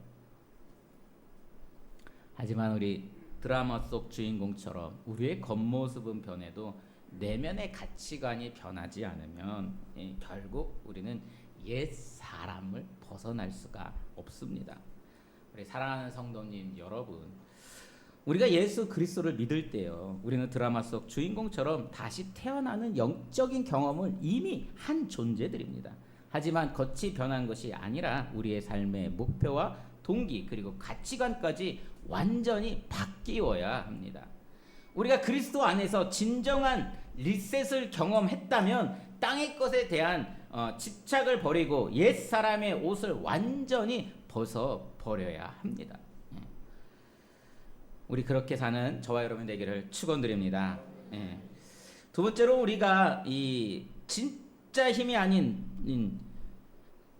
하지만 우리 드라마 속 주인공처럼 우리의 겉모습은 변해도 내면의 가치관이 변하지 않으면 결국 우리는 옛 사람을 벗어날 수가 없습니다. 우리 사랑하는 성도님 여러분, 우리가 예수 그리스도를 믿을 때요, 우리는 드라마 속 주인공처럼 다시 태어나는 영적인 경험을 이미 한 존재들입니다. 하지만 겉이 변한 것이 아니라 우리의 삶의 목표와 동기 그리고 가치관까지 완전히 바뀌어야 합니다. 우리가 그리스도 안에서 진정한 리셋을 경험했다면 땅의 것에 대한 집착을 버리고 옛 사람의 옷을 완전히 벗어 버려야 합니다. 우리 그렇게 사는 저와 여러분 되기를 축원드립니다. 두 번째로 우리가 이 진짜 힘이 아닌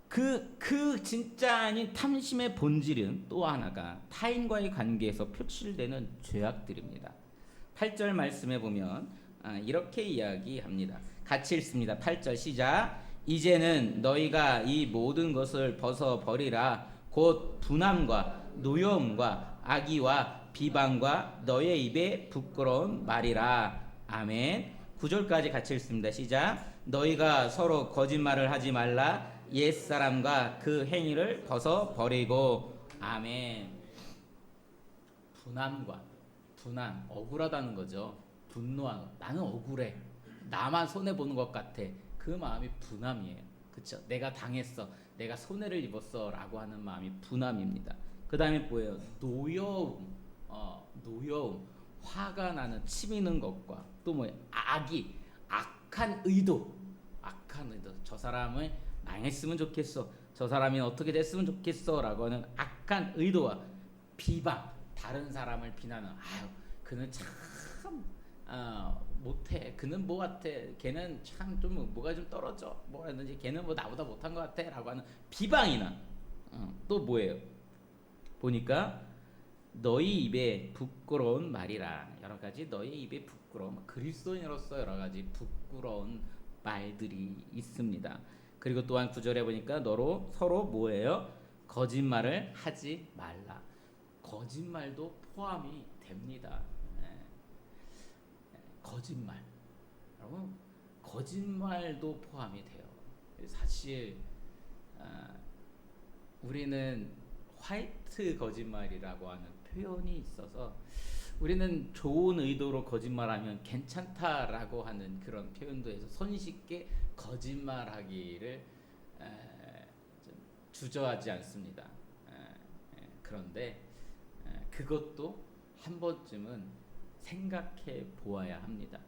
그 진짜 아닌 탐심의 본질은 또 하나가 타인과의 관계에서 표출되는 죄악들입니다. 8절 말씀에 보면 이렇게 이야기합니다. 같이 읽습니다. 8절 시작. 이제는 너희가 이 모든 것을 벗어 버리라. 곧 분함과 노여움과 악의와 비방과 너의 입에 부끄러운 말이라. 아멘. 9절까지 같이 읽습니다. 시작. 너희가 서로 거짓말을 하지 말라. 옛사람과 그 행위를 벗어 버리고. 아멘. 분함, 억울하다는 거죠. 분노하는, 나는 억울해, 나만 손해 보는 것 같아, 그 마음이 분함이에요. 그렇죠? 내가 당했어, 내가 손해를 입었어 라고 하는 마음이 분함입니다. 그 다음에 뭐예요? 노여움, 화가 나는, 치미는 것과 또 뭐예요? 악한 의도. 저 사람을 망했으면 좋겠어, 저 사람이 어떻게 됐으면 좋겠어 라고 하는 악한 의도와 비방, 다른 사람을 비난하는, 그는 참 못해, 그는 뭐 같아, 걔는 참 좀 뭐가 좀 떨어져, 뭐라든지 걔는 뭐 나보다 못한 것 같아 라고 하는 비방이나 또 뭐예요? 보니까 너희 입에 부끄러운 말이라. 여러 가지 너희 입에 부끄러운, 그리스도인으로서 여러 가지 부끄러운 말들이 있습니다. 그리고 또한 9절에 보니까 서로 뭐예요? 거짓말을 하지 말라. 거짓말도 포함이 됩니다. 거짓말, 여러분, 거짓말도 포함이 돼요. 사실 우리는 화이트 거짓말이라고 하는 표현이 있어서 우리는 좋은 의도로 거짓말하면 괜찮다라고 하는 그런 표현도 해서 손쉽게 거짓말하기를 좀 주저하지 않습니다. 그런데 그것도 한 번쯤은 생각해 보아야 합니다.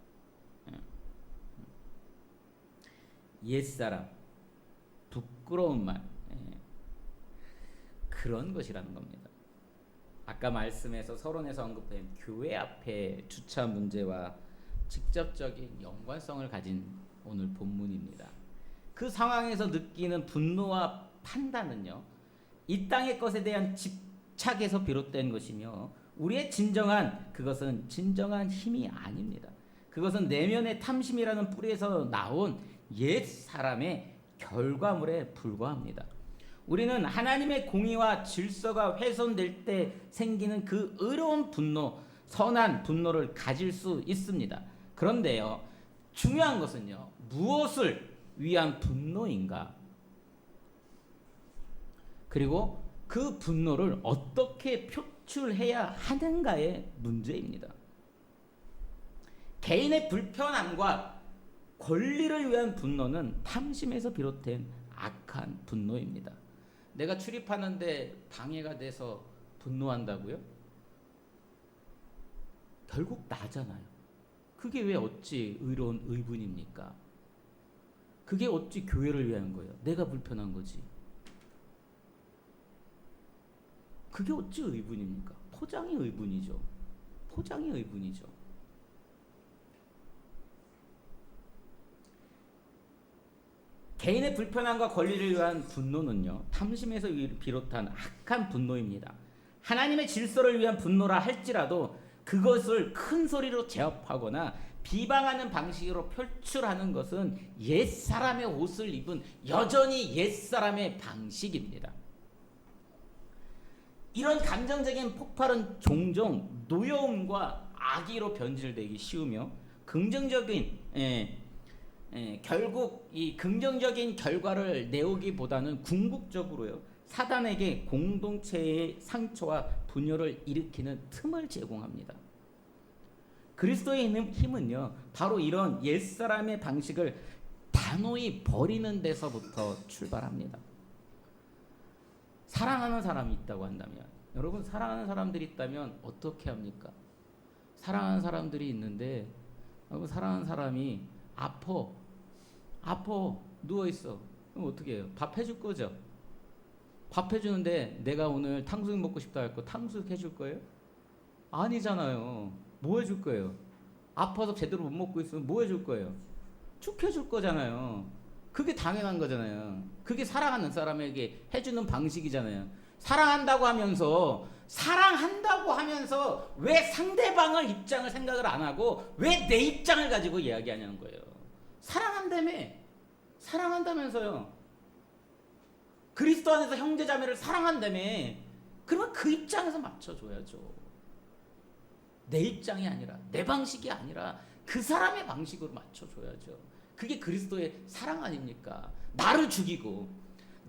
옛사람, 부끄러운 말, 그런 것이라는 겁니다. 아까 말씀에서 서론에서 언급된 교회 앞에 주차 문제와 직접적인 연관성을 가진 오늘 본문입니다. 그 상황에서 느끼는 분노와 판단은요, 이 땅의 것에 대한 집착에서 비롯된 것이며 우리의 그것은 진정한 힘이 아닙니다. 그것은 내면의 탐심이라는 뿌리에서 나온 옛 사람의 결과물에 불과합니다. 우리는 하나님의 공의와 질서가 훼손될 때 생기는 그 의로운 분노, 선한 분노를 가질 수 있습니다. 그런데요, 중요한 것은요, 무엇을 위한 분노인가? 그리고 그 분노를 어떻게 표출해야 하는가의 문제입니다. 개인의 불편함과 권리를 위한 분노는 탐심에서 비롯된 악한 분노입니다. 내가 출입하는데 방해가 돼서 분노한다고요? 결국 나잖아요. 그게 왜 어찌 의로운 의분입니까? 그게 어찌 교회를 위한 거예요? 내가 불편한 거지. 그게 어찌 의분입니까? 포장이 의분이죠. 포장이 의분이죠. 개인의 불편함과 권리를 위한 분노는요, 탐심에서 비롯한 악한 분노입니다. 하나님의 질서를 위한 분노라 할지라도 그것을 큰 소리로 제압하거나 비방하는 방식으로 표출하는 것은 옛사람의 옷을 입은 여전히 옛사람의 방식입니다. 이런 감정적인 폭발은 종종 노여움과 악의로 변질되기 쉬우며 긍정적인 결국 이 긍정적인 결과를 내오기보다는 궁극적으로요, 사단에게 공동체의 상처와 분열을 일으키는 틈을 제공합니다. 그리스도의 힘은요, 바로 이런 옛사람의 방식을 단호히 버리는 데서부터 출발합니다. 사랑하는 사람이 있다고 한다면, 여러분, 사랑하는 사람들이 있다면 어떻게 합니까? 사랑하는 사람들이 있는데, 여러분, 사랑하는 사람이 아파 누워있어. 그럼 어떻게 해요? 밥 해줄 거죠? 밥 해주는데 내가 오늘 탕수육 먹고 싶다 할 거 탕수육 해줄 거예요? 아니잖아요. 뭐 해줄 거예요? 아파서 제대로 못 먹고 있으면 뭐 해줄 거예요? 죽 해줄 거잖아요. 그게 당연한 거잖아요. 그게 사랑하는 사람에게 해주는 방식이잖아요. 사랑한다고 하면서 왜 상대방을 입장을 생각을 안 하고 왜 내 입장을 가지고 이야기하냐는 거예요. 사랑한다면서요. 그리스도 안에서 형제자매를 사랑한다며. 그러면 그 입장에서 맞춰줘야죠. 내 입장이 아니라, 내 방식이 아니라 그 사람의 방식으로 맞춰줘야죠. 그게 그리스도의 사랑 아닙니까? 나를 죽이고,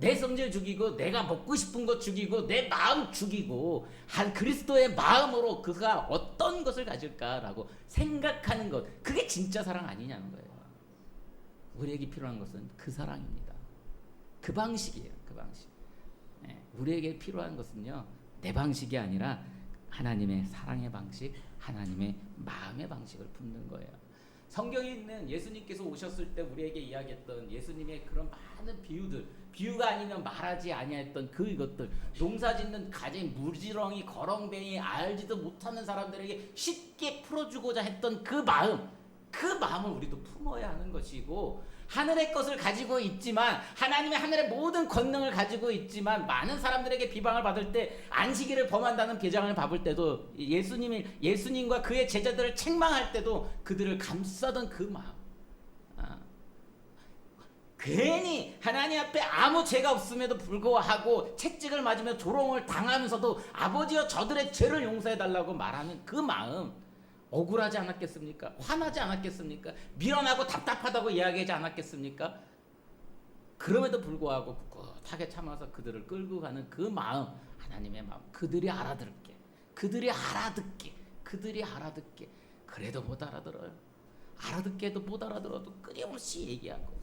내 성질 죽이고, 내가 먹고 싶은 것 죽이고, 내 마음 죽이고, 한 그리스도의 마음으로 그가 어떤 것을 가질까라고 생각하는 것, 그게 진짜 사랑 아니냐는 거예요. 우리에게 필요한 것은 그 사랑입니다. 그 방식이에요. 그 방식. 우리에게 필요한 것은요, 내 방식이 아니라 하나님의 사랑의 방식, 하나님의 마음의 방식을 품는 거예요. 성경에 있는 예수님께서 오셨을 때 우리에게 이야기했던 예수님의 그런 많은 비유들, 비유가 아니면 말하지 아니했던 이것들, 농사짓는 가재, 무지렁이, 거렁뱅이, 알지도 못하는 사람들에게 쉽게 풀어주고자 했던 그 마음을 우리도 품어야 하는 것이고, 하늘의 것을 가지고 있지만, 하나님의 하늘의 모든 권능을 가지고 있지만 많은 사람들에게 비방을 받을 때, 안식일을 범한다는 비장을 받을 때도, 예수님과 그의 제자들을 책망할 때도 그들을 감싸던 그 마음, 괜히 하나님 앞에 아무 죄가 없음에도 불구하고 채찍을 맞으며 조롱을 당하면서도 아버지여 저들의 죄를 용서해달라고 말하는 그 마음, 억울하지 않았겠습니까? 화나지 않았겠습니까? 미련하고 답답하다고 이야기하지 않았겠습니까? 그럼에도 불구하고 꿋꿋하게 참아서 그들을 끌고 가는 그 마음, 하나님의 마음, 그들이 알아듣게. 그래도 못 알아들어요. 알아듣게도 못 알아들어도 끊임없이 얘기하고,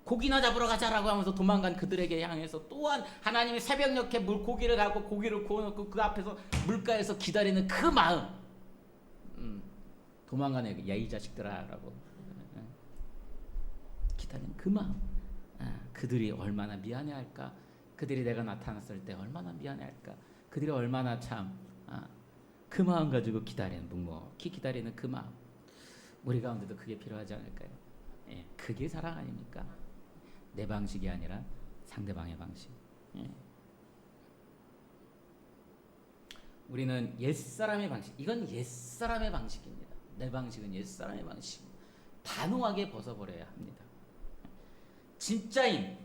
고기나 잡으러 가자라고 하면서 도망간 그들에게 향해서 또한 하나님의 새벽녘에 물고기를 가고 고기를 구워놓고 그 앞에서 물가에서 기다리는 그 마음, 도망가네 야 이 자식들아 라고 기다리는 그 마음, 그들이 얼마나 미안해할까, 그들이 내가 나타났을 때 얼마나 미안해할까, 그들이 얼마나 그 마음 가지고 기다리는, 묵묵히 기다리는 그 마음, 우리 가운데도 그게 필요하지 않을까요? 그게 사랑 아닙니까? 내 방식이 아니라 상대방의 방식. 우리는 옛사람의 방식, 이건 옛사람의 방식입니다. 내 방식은 옛사람의 방식입니다. 단호하게 벗어버려야 합니다. 진짜인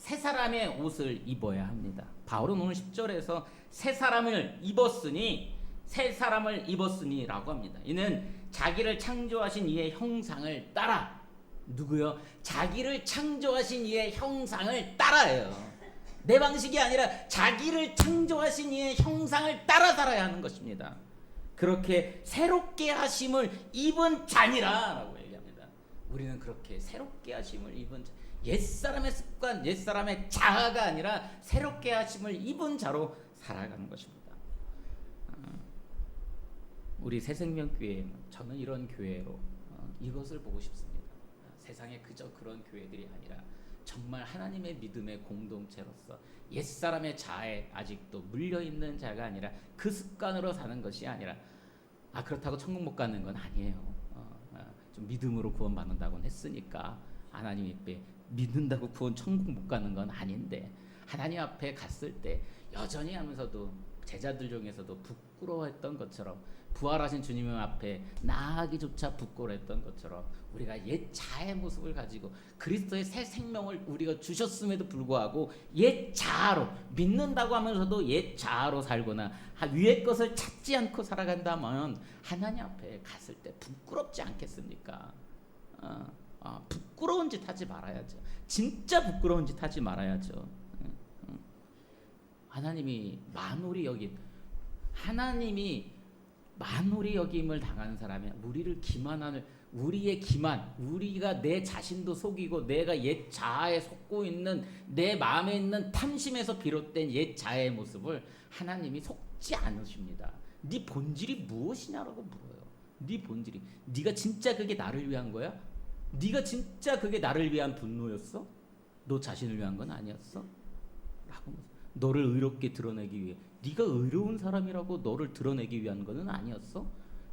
새 사람의 옷을 입어야 합니다. 바울은 오늘 10절에서 새 사람을 입었으니 새 사람을 입었으니라고 합니다. 이는 자기를 창조하신 이의 형상을 따라 누구요? 자기를 창조하신 이의 형상을 따라예요. 내 방식이 아니라 자기를 창조하신 이의 형상을 따라 살아야 하는 것입니다. 그렇게 새롭게 하심을 입은 자니라라고 얘기합니다. 우리는 그렇게 새롭게 하심을 입은 자, 옛사람의 습관, 옛사람의 자아가 아니라 새롭게 하심을 입은 자로 살아가는 것입니다. 우리 새생명교회, 저는 이런 교회로 이것을 보고 싶습니다. 세상에 그저 그런 교회들이 아니라 정말 하나님의 믿음의 공동체로서 옛사람의 자아에 아직도 물려있는 자가 아니라 그 습관으로 사는 것이 아니라 그렇다고 천국 못 가는 건 아니에요. 좀 믿음으로 구원받는다고는 했으니까 하나님 앞에 믿는다고 구원 천국 못 가는 건 아닌데 하나님 앞에 갔을 때 여전히 하면서도 제자들 중에서도 부끄러워했던 것처럼 부활하신 주님 앞에 나아가기조차 부끄러워했던 것처럼 우리가 옛 자아의 모습을 가지고 그리스도의 새 생명을 우리가 주셨음에도 불구하고 옛 자아로 믿는다고 하면서도 옛 자아로 살거나 위의 것을 찾지 않고 살아간다면 하나님 앞에 갔을 때 부끄럽지 않겠습니까? 부끄러운 짓 하지 말아야죠. 진짜 부끄러운 짓 하지 말아야죠. 하나님이 만홀히 여김을 당하는 사람이 우리를 기만하는 우리의 기만, 우리가 내 자신도 속이고 내가 옛 자아에 속고 있는 내 마음에 있는 탐심에서 비롯된 옛 자아의 모습을 하나님이 속지 않으십니다. 네 본질이 무엇이냐라고 물어요. 네 본질이 네가 진짜 그게 나를 위한 거야? 네가 진짜 그게 나를 위한 분노였어? 너 자신을 위한 건 아니었어? 라고 너를 의롭게 드러내기 위해 네가 의로운 사람이라고 너를 드러내기 위한 것은 아니었어?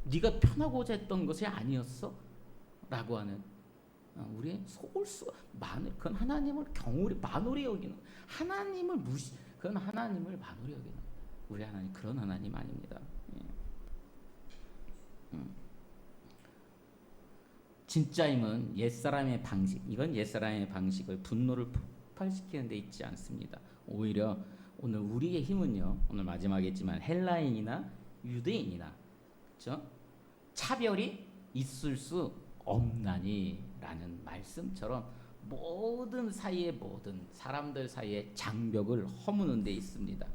네가 편하고자 했던 것이 아니었어? 라고 하는 우리의 속을 수 그건 하나님을 만홀히 여기는 하나님을 그건 하나님을 만홀히 여기는 우리 하나님 그런 하나님 아닙니다. 진짜임은 옛사람의 방식, 이건 옛사람의 방식을 분노를 폭발시키는 데 있지 않습니다. 오히려 오늘 우리의 힘은요, 오늘 마지막이지만 헬라인이나 유대인이나 그렇죠? 차별이 있을 수 없나니 라는 말씀처럼 모든 사람들 사이에 장벽을 허무는 데 있습니다.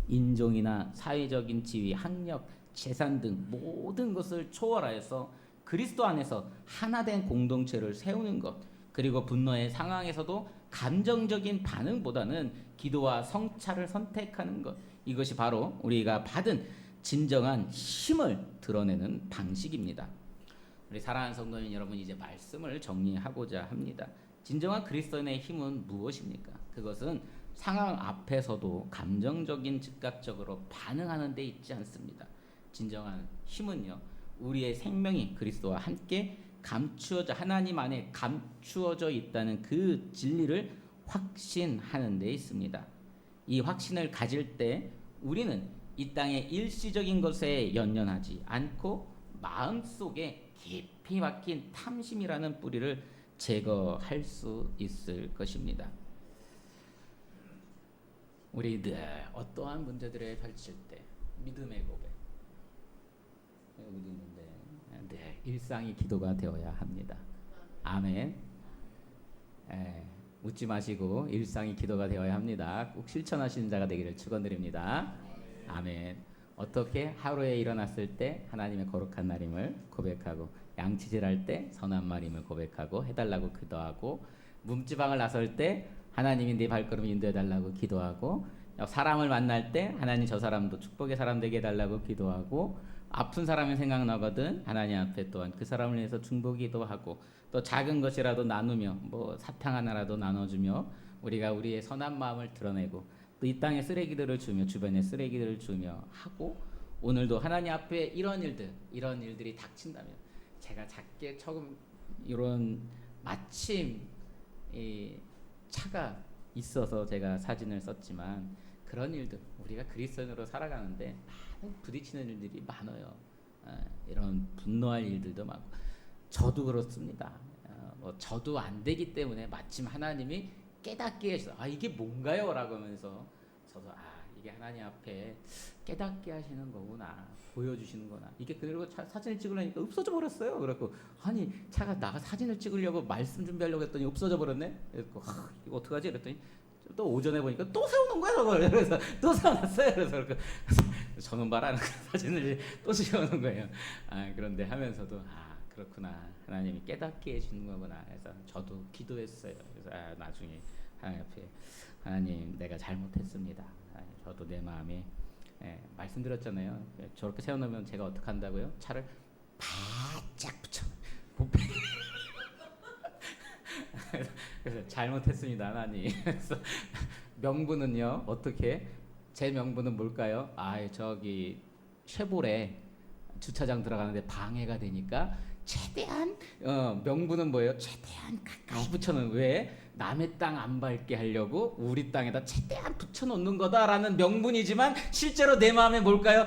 인종이나 사회적인 지위, 학력, 재산 등 모든 것을 초월하여서 그리스도 안에서 하나된 공동체를 세우는 것, 그리고 분노의 상황에서도 감정적인 반응보다는 기도와 성찰을 선택하는 것, 이것이 바로 우리가 받은 진정한 힘을 드러내는 방식입니다. 우리 사랑하는 성도님 여러분, 이제 말씀을 정리하고자 합니다. 진정한 그리스도인의 힘은 무엇입니까? 그것은 상황 앞에서도 감정적인 즉각적으로 반응하는 데 있지 않습니다. 진정한 힘은요, 우리의 생명이 그리스도와 함께 하나님 안에 감추어져 있다는 그 진리를 확신하는 데 있습니다. 이 확신을 가질 때 우리는 이 땅의 일시적인 것에 연연하지 않고 마음속에 깊이 박힌 탐심이라는 뿌리를 제거할 수 있을 것입니다. 우리 늘 어떠한 문제들을 펼칠 때 믿음의 고백, 여기 있는데 늘 일상이 기도가 되어야 합니다. 아멘. 웃지 마시고 일상이 기도가 되어야 합니다. 꼭 실천하시는 자가 되기를 축원드립니다. 아멘. 어떻게 하루에 일어났을 때 하나님의 거룩한 날임을 고백하고, 양치질할 때 선한 말임을 고백하고 해달라고 기도하고, 문지방을 나설 때 하나님이 내 발걸음을 인도해달라고 기도하고, 사람을 만날 때 하나님 저 사람도 축복의 사람 되게 해달라고 기도하고, 아픈 사람이 생각나거든 하나님 앞에 또한 그 사람을 위해서 중보기도 하고, 또 작은 것이라도 나누며 사탕 하나라도 나눠주며 우리가 우리의 선한 마음을 드러내고, 또 이 땅에 쓰레기들을 주며 주변에 쓰레기들을 주며 하고, 오늘도 하나님 앞에 이런 일들이 닥친다면, 제가 작게 처음 이런 마침 이 차가 있어서 제가 사진을 썼지만, 그런 일들 우리가 그리스도인으로 살아가는데 많은 부딪히는 일들이 많아요. 이런 분노할 일들도 많고, 저도 그렇습니다. 저도 안 되기 때문에 마침 하나님이 깨닫게 하셔서 이게 뭔가요? 라고 하면서 저도 이게 하나님 앞에 깨닫게 하시는 거구나, 보여주시는구나. 이게 그리고 사진을 찍으려니까 없어져 버렸어요. 그래갖고 아니 차가 나가 사진을 찍으려고 말씀 준비하려고 했더니 없어져 버렸네. 그래서 이거 어떡하지? 그랬더니 또 오전에 보니까 또 세워놓은 거야 저걸. 그래서 또 세워놨어요. 그래서 저는 말하는 사진을 또 세워놓은 거예요. 그런데 하면서도 그렇구나, 하나님이 깨닫게 해주는 거구나. 그래서 저도 기도했어요. 그래서 나중에 하나님 앞에 하나님 내가 잘못했습니다. 저도 내 마음에 말씀드렸잖아요. 저렇게 세워놓으면 제가 어떻게 한다고요? 차를 바짝 붙여 그래서 잘못했습니다 하나님. 그래서 명분은요 어떻게? 제 명분은 뭘까요? 저기 쉐보레 주차장 들어가는데 방해가 되니까 최대한 명분은 뭐예요? 최대한 가까이 붙여놓은, 왜? 남의 땅 안 밟게 하려고 우리 땅에다 최대한 붙여놓는 거다라는 명분이지만 실제로 내 마음에 뭘까요?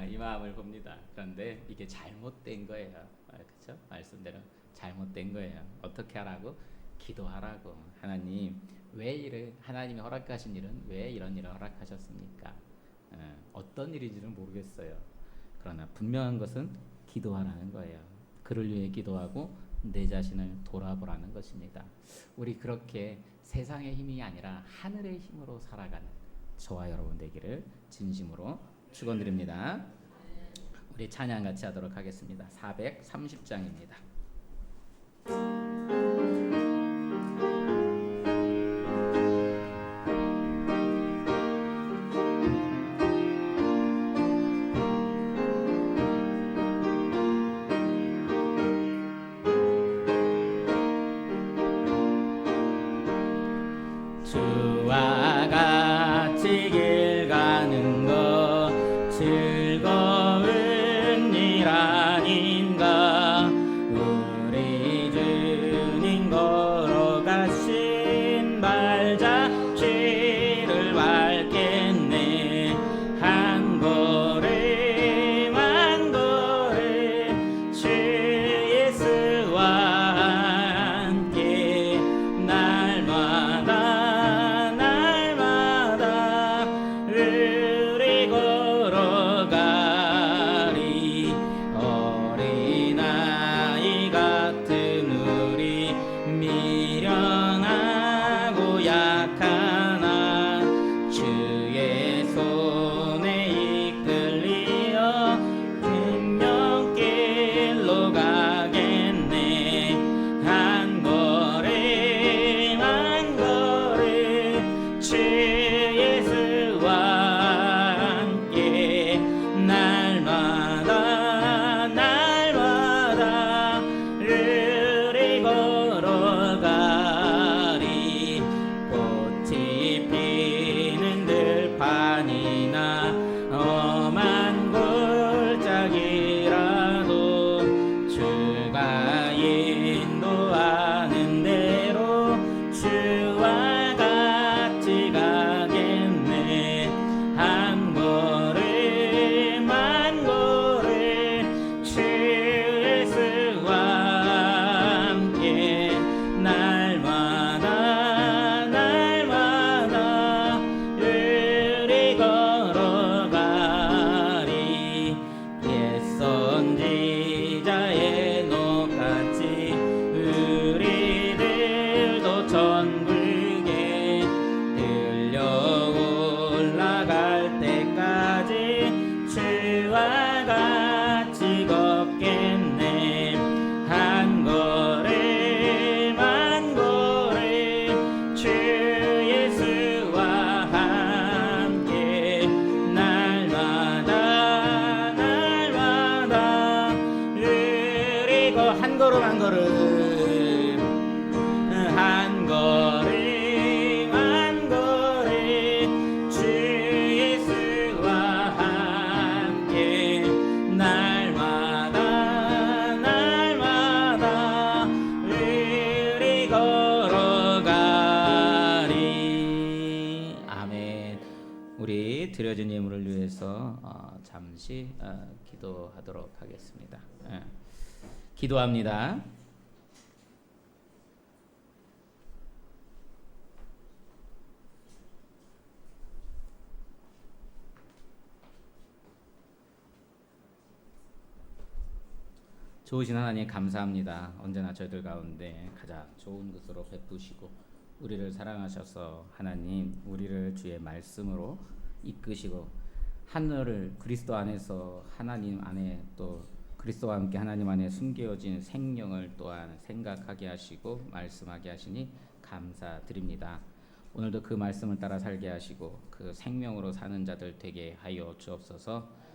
이 마음을 봅니다. 그런데 이게 잘못된 거예요. 그렇죠? 말씀대로 잘못된 거예요. 어떻게 하라고? 기도하라고. 하나님 왜 하나님이 허락하신 일은 왜 이런 일을 허락하셨습니까? 어떤 일인지는 모르겠어요. 그러나 분명한 것은 기도하라는 거예요. 그를 위해 기도하고 내 자신을 돌아보라는 것입니다. 우리 그렇게 세상의 힘이 아니라 하늘의 힘으로 살아가는 저와 여러분 되기를 진심으로 축원드립니다. 우리 찬양 같이 하도록 하겠습니다. 430장입니다. 주와 같이 길 가는 것 즐거운 일 아닌가. 우리 주님 걸어가신 발자취를 밟겠네. 한 걸음 한 걸음 주 예수와 함께 날마다 우리 걸어가리. 어린아이 같은 우리 미련하고 약하나 주의 손에 이끌리어 생명길로 가겠네. 한 걸음 한 걸음 주 예수와 함께 날마다 날마다 우리 걸어가리. 꽃이 피는 들판이나 험한 골짜기라도 주가 인도하는 대로 주와 같이 가겠네. 한 걸음 한 걸음 주 예수와 함께 날마다 날마다 우리 걸어가리. 옛 선지자의 녹같이 우리들도 천국에 들려 올라갈 때까지 주와 같이 걷겠네. 한 걸음 한 걸음 주 예수와 함께 날마다 날마다 우리 한 걸음 한 걸음 한 걸음 한 걸음 주 예수와 함께 날마다 날마다 우리 걸어가리. 아멘. 우리 드려진 예물을 위해서 잠시 기도하도록 하겠습니다. 기도합니다. 좋으신 하나님 감사합니다. 언제나 저희들 가운데 가장 좋은 것으로 베푸시고 우리를 사랑하셔서 하나님 우리를 주의 말씀으로 이끄시고 하늘을 그리스도 안에서 하나님 안에 또 그리스도와 함께 하나님 안에 숨겨진 생명을 또한 생각하게 하시고 말씀하게 하시니 감사드립니다. 오늘도 그 말씀을 따라 살게 하시고 그 생명으로 사는 자들 되게 하여 주옵소서.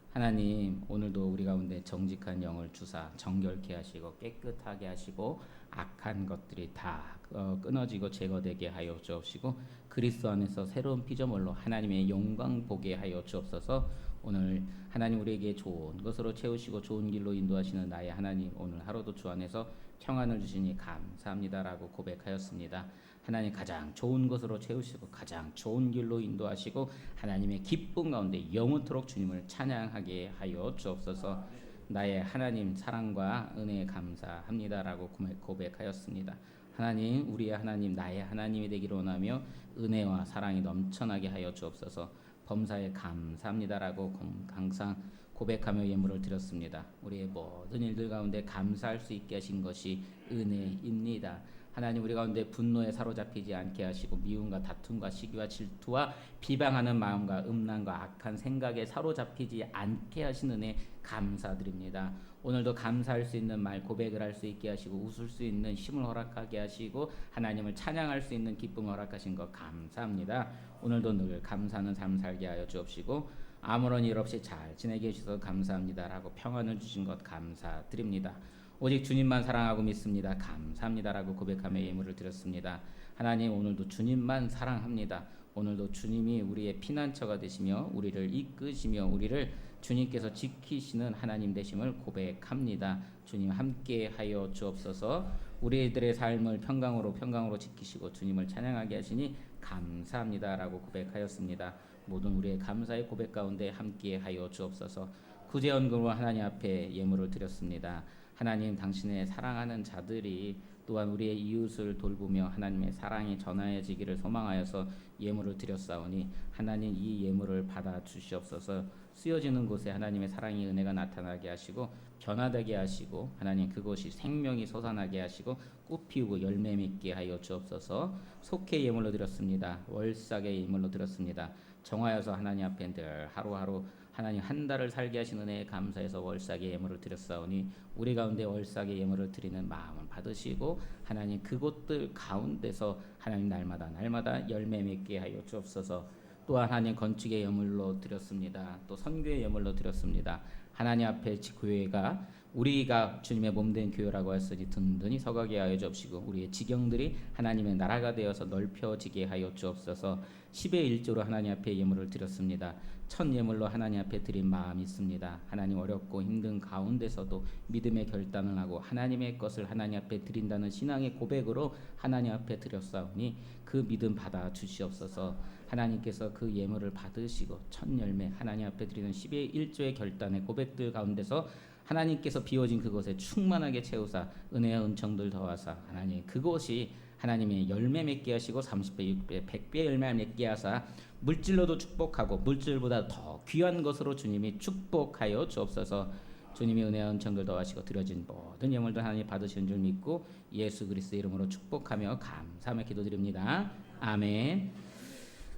하나님 오늘도 우리 가운데 정직한 영을 주사 정결케 하시고 깨끗하게 하시고 악한 것들이 다 끊어지고 제거되게 하여 주옵시고 그리스도 안에서 새로운 피조물로 하나님의 영광 보게 하여 주옵소서. 오늘 하나님 우리에게 좋은 것으로 채우시고 좋은 길로 인도하시는 나의 하나님, 오늘 하루도 주 안에서 평안을 주시니 감사합니다라고 고백하였습니다. 하나님 가장 좋은 것으로 채우시고 가장 좋은 길로 인도하시고 하나님의 기쁨 가운데 영원토록 주님을 찬양하게 하여 주옵소서. 나의 하나님 사랑과 은혜에 감사합니다라고 고백하였습니다. 하나님 우리의 하나님 나의 하나님이 되기를 원하며 은혜와 사랑이 넘쳐나게 하여 주옵소서. 범사에 감사합니다라고 항상 고백하며 예물을 드렸습니다. 우리의 모든 일들 가운데 감사할 수 있게 하신 것이 은혜입니다. 하나님 우리 가운데 분노에 사로잡히지 않게 하시고 미움과 다툼과 시기와 질투와 비방하는 마음과 음란과 악한 생각에 사로잡히지 않게 하시는 은혜 감사드립니다. 오늘도 감사할 수 있는 말 고백을 할 수 있게 하시고 웃을 수 있는 힘을 허락하게 하시고 하나님을 찬양할 수 있는 기쁨을 허락하신 것 감사합니다. 오늘도 늘 감사하는 삶 살게 하여 주옵시고 아무런 일 없이 잘 지내게 해주셔서 감사합니다라고 평안을 주신 것 감사드립니다. 오직 주님만 사랑하고 믿습니다. 감사합니다라고 고백하며 예물을 드렸습니다. 하나님 오늘도 주님만 사랑합니다. 오늘도 주님이 우리의 피난처가 되시며 우리를 이끄시며 우리를 주님께서 지키시는 하나님 되심을 고백합니다. 주님 함께 하여 주옵소서. 우리들의 삶을 평강으로 지키시고 주님을 찬양하게 하시니 감사합니다라고 고백하였습니다. 모든 우리의 감사의 고백 가운데 함께 하여 주옵소서. 구제연금으로 하나님 앞에 예물을 드렸습니다. 하나님 당신의 사랑하는 자들이 또한 우리의 이웃을 돌보며 하나님의 사랑이 전하여지기를 소망하여서 예물을 드렸사오니 하나님 이 예물을 받아 주시옵소서. 쓰여지는 곳에 하나님의 사랑의 은혜가 나타나게 하시고 변화되게 하시고 하나님 그곳이 생명이 솟아나게 하시고 꽃 피우고 열매 맺게 하여 주옵소서. 속회 예물로 드렸습니다. 월삭의 예물로 드렸습니다. 정하여서 하나님 앞에 늘 하루하루 하나님 한 달을 살게 하시는 은혜에 감사해서 월삭의 예물을 드렸사오니 우리 가운데 월삭의 예물을 드리는 마음을 받으시고 하나님 그곳들 가운데서 하나님 날마다 열매 맺게 하여 주옵소서. 또한 하나님 건축의 예물로 드렸습니다. 또 선교의 예물로 드렸습니다. 하나님 앞에 교회가 우리가 주님의 몸된 교회라고 했으니 든든히 서가게 하여 주옵시고 우리의 지경들이 하나님의 나라가 되어서 넓혀지게 하여 주옵소서. 10의 1조로 하나님 앞에 예물을 드렸습니다. 첫 예물로 하나님 앞에 드린 마음이 있습니다. 하나님 어렵고 힘든 가운데서도 믿음의 결단을 하고 하나님의 것을 하나님 앞에 드린다는 신앙의 고백으로 하나님 앞에 드렸사오니 그 믿음 받아 주시옵소서. 하나님께서 그 예물을 받으시고 첫 열매 하나님 앞에 드리는 10의 1조의 결단의 고백들 가운데서 하나님께서 비워진 그곳에 충만하게 채우사 은혜와 은총들 더하사 하나님 그곳이 하나님의 열매 맺게 하시고 30배, 60배, 100배 열매 맺게 하사 물질로도 축복하고 물질보다 더 귀한 것으로 주님이 축복하여 주옵소서. 주님이 은혜와 은총들 더하시고 드려진 모든 예물들 하나님 받으시는 줄 믿고 예수 그리스도의 이름으로 축복하며 감사하며 기도드립니다. 아멘.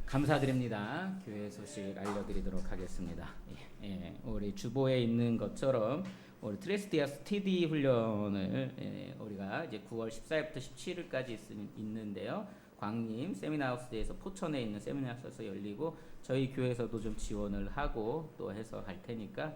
감사드립니다. 교회 소식 알려드리도록 하겠습니다. 우리 주보에 있는 것처럼 우리 트레스티아 스티디 훈련을 우리가 이제 9월 14일부터 17일까지 있는데요. 광림 세미나하우스에서 포천에 있는 세미나하우스에서 열리고 저희 교회에서도 좀 지원을 하고 또 해서 할 테니까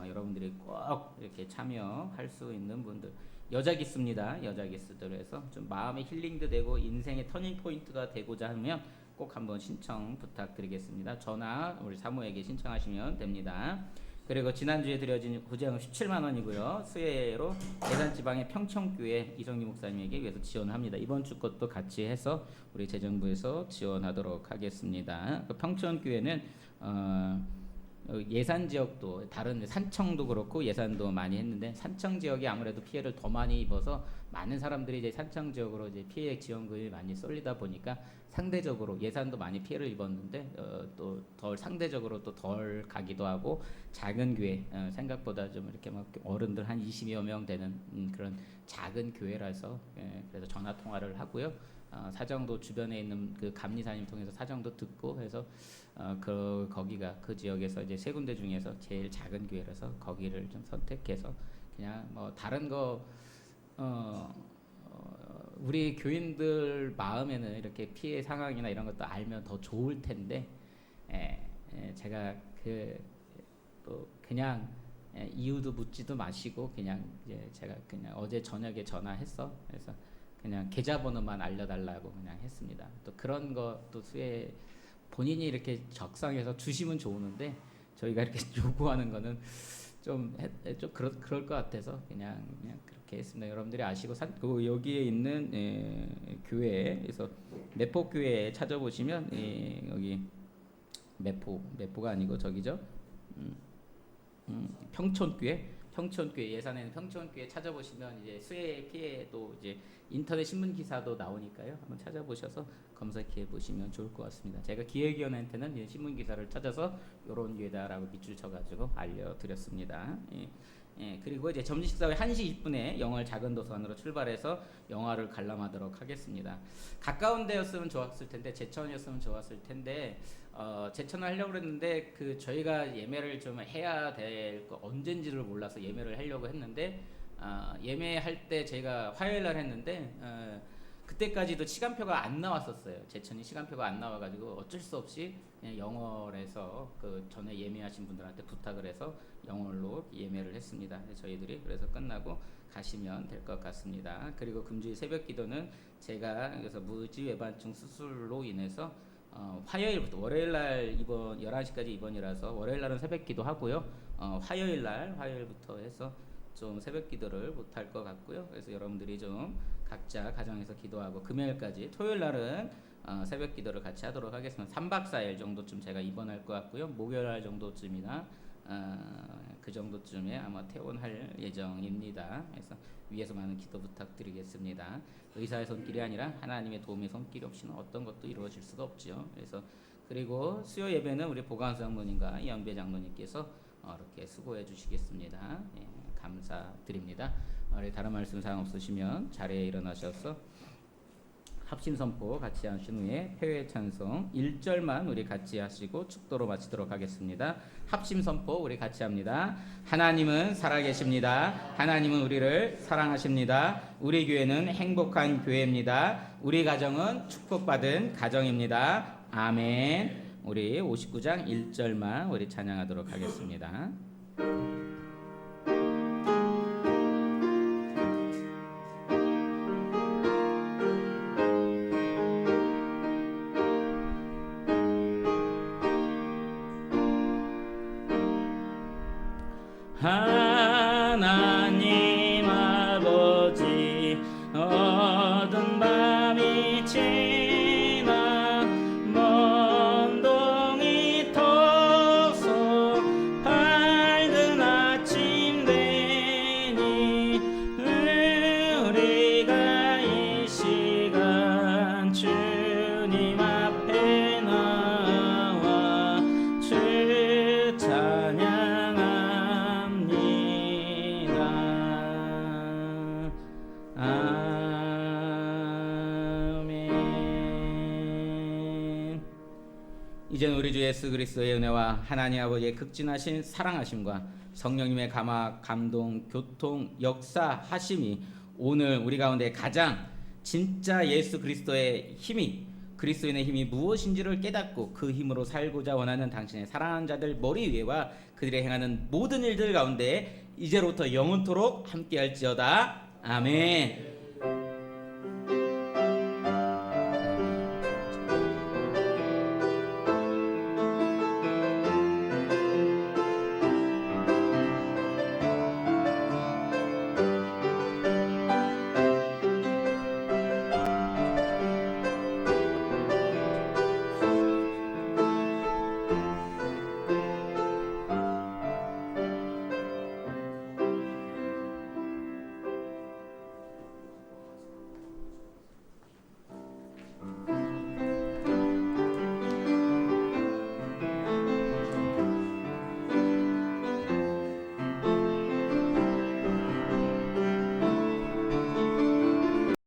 여러분들이 꼭 이렇게 참여할 수 있는 분들 여자 기스입니다. 여자 기스들 해서 좀 마음의 힐링도 되고 인생의 터닝 포인트가 되고자 하면 꼭 한번 신청 부탁드리겠습니다. 전화 우리 사모에게 신청하시면 됩니다. 그리고 지난주에 드려진 구제금 17만 원이고요. 수혜로 예산지방의 평천교회 이성규 목사님에게 위해서 지원을 합니다. 이번 주 것도 같이 해서 우리 재정부에서 지원하도록 하겠습니다. 그 평천교회는 예산 지역도 다른 산청도 그렇고 예산도 많이 했는데 산청 지역이 아무래도 피해를 더 많이 입어서 많은 사람들이 이제 산청 지역으로 이제 피해 지원금이 많이 쏠리다 보니까 상대적으로 예산도 많이 피해를 입었는데 또 덜 상대적으로 또 덜 가기도 하고 작은 교회 생각보다 좀 이렇게 막 어른들 한 20여 명 되는 그런 작은 교회라서 그래서 전화 통화를 하고요. 사정도 주변에 있는 그 감리사님 통해서 사정도 듣고 해서 거기가 그 지역에서 이제 세 군데 중에서 제일 작은 교회라서 거기를 좀 선택해서 그냥 뭐 다른 거 우리 교인들 마음에는 이렇게 피해 상황이나 이런 것도 알면 더 좋을 텐데 제가 또 그냥 이유도 묻지도 마시고 그냥 이제 제가 그냥 어제 저녁에 전화했어. 그래서 그냥 계좌번호만 알려달라고 그냥 했습니다. 또 그런 것도 수혜 본인이 이렇게 적성해서 주시면 좋은데 저희가 이렇게 요구하는 거는 좀 그럴 것 같아서 그냥 그렇게 했습니다. 여러분들이 아시고 여기에 있는 교회에서 매포 교회에 찾아보시면 여기 매포가 아니고 저기죠. 평촌교회 예산에는 평촌교회 찾아보시면 이제 수해 피해도 이제 인터넷 신문 기사도 나오니까요. 한번 찾아보셔서 검색해 보시면 좋을 것 같습니다. 제가 기획위원한테는 신문 기사를 찾아서 요런 교회다라고 밑줄 쳐가지고 알려드렸습니다. 그리고 이제 점심 식사 후 1시 20분에 영월 작은 도서관으로 출발해서 영화를 관람하도록 하겠습니다. 가까운 데였으면 좋았을 텐데 제천이었으면 좋았을 텐데 제천을 하려고 했는데 저희가 예매를 좀 해야 될 거 언젠지를 몰라서 예매를 하려고 했는데 예매할 때 제가 화요일 날 했는데 그때까지도 시간표가 안 나왔었어요. 제천이 시간표가 안 나와가지고 어쩔 수 없이 그냥 영월에서 전에 예매하신 분들한테 부탁을 해서 영월로 예매를 했습니다. 저희들이 그래서 끝나고 가시면 될 것 같습니다. 그리고 금주일 새벽기도는 제가 그래서 무지외반증 수술로 인해서 화요일부터 월요일날 입원 11시까지 입원이라서 월요일날은 새벽기도 하고요. 화요일부터 해서 좀 새벽기도를 못할 것 같고요. 그래서 여러분들이 좀 각자 가정에서 기도하고 금요일까지 토요일날은 새벽기도를 같이 하도록 하겠습니다. 3박 4일 정도쯤 제가 입원할 것 같고요. 목요일 정도쯤이나 그 정도쯤에 아마 퇴원할 예정입니다. 그래서 위에서 많은 기도 부탁드리겠습니다. 의사의 손길이 아니라 하나님의 도움의 손길 없이는 어떤 것도 이루어질 수가 없죠. 그래서 그리고 수요 예배는 우리 보관수 장로님과 이연배 장로님께서 이렇게 수고해 주시겠습니다. 감사드립니다. 다른 말씀 사항 없으시면 자리에 일어나셔서 합심 선포 같이 하신 후에 폐회 찬송 1절만 우리 같이 하시고 축도로 마치도록 하겠습니다. 합심 선포 우리 같이 합니다. 하나님은 살아계십니다. 하나님은 우리를 사랑하십니다. 우리 교회는 행복한 교회입니다. 우리 가정은 축복받은 가정입니다. 아멘. 우리 59장 1절만 우리 찬양하도록 하겠습니다. 하나님 아버지 어두운 밤이 지나 먼 동이 터서 밝은 아침 되니 우리가 이 시간 주님 앞에 나와 주 찬양합니다. 아멘. 이제는 우리 주 예수 그리스도의 은혜와 하나님 아버지의 극진하신 사랑하심과 성령님의 감화, 감동, 교통, 역사하심이 오늘 우리 가운데 가장 진짜 예수 그리스도의 그리스도인의 힘이 무엇인지를 깨닫고 그 힘으로 살고자 원하는 당신의 사랑하는 자들 머리 위에와 그들이 행하는 모든 일들 가운데 이제로부터 영원토록 함께할지어다. 아멘.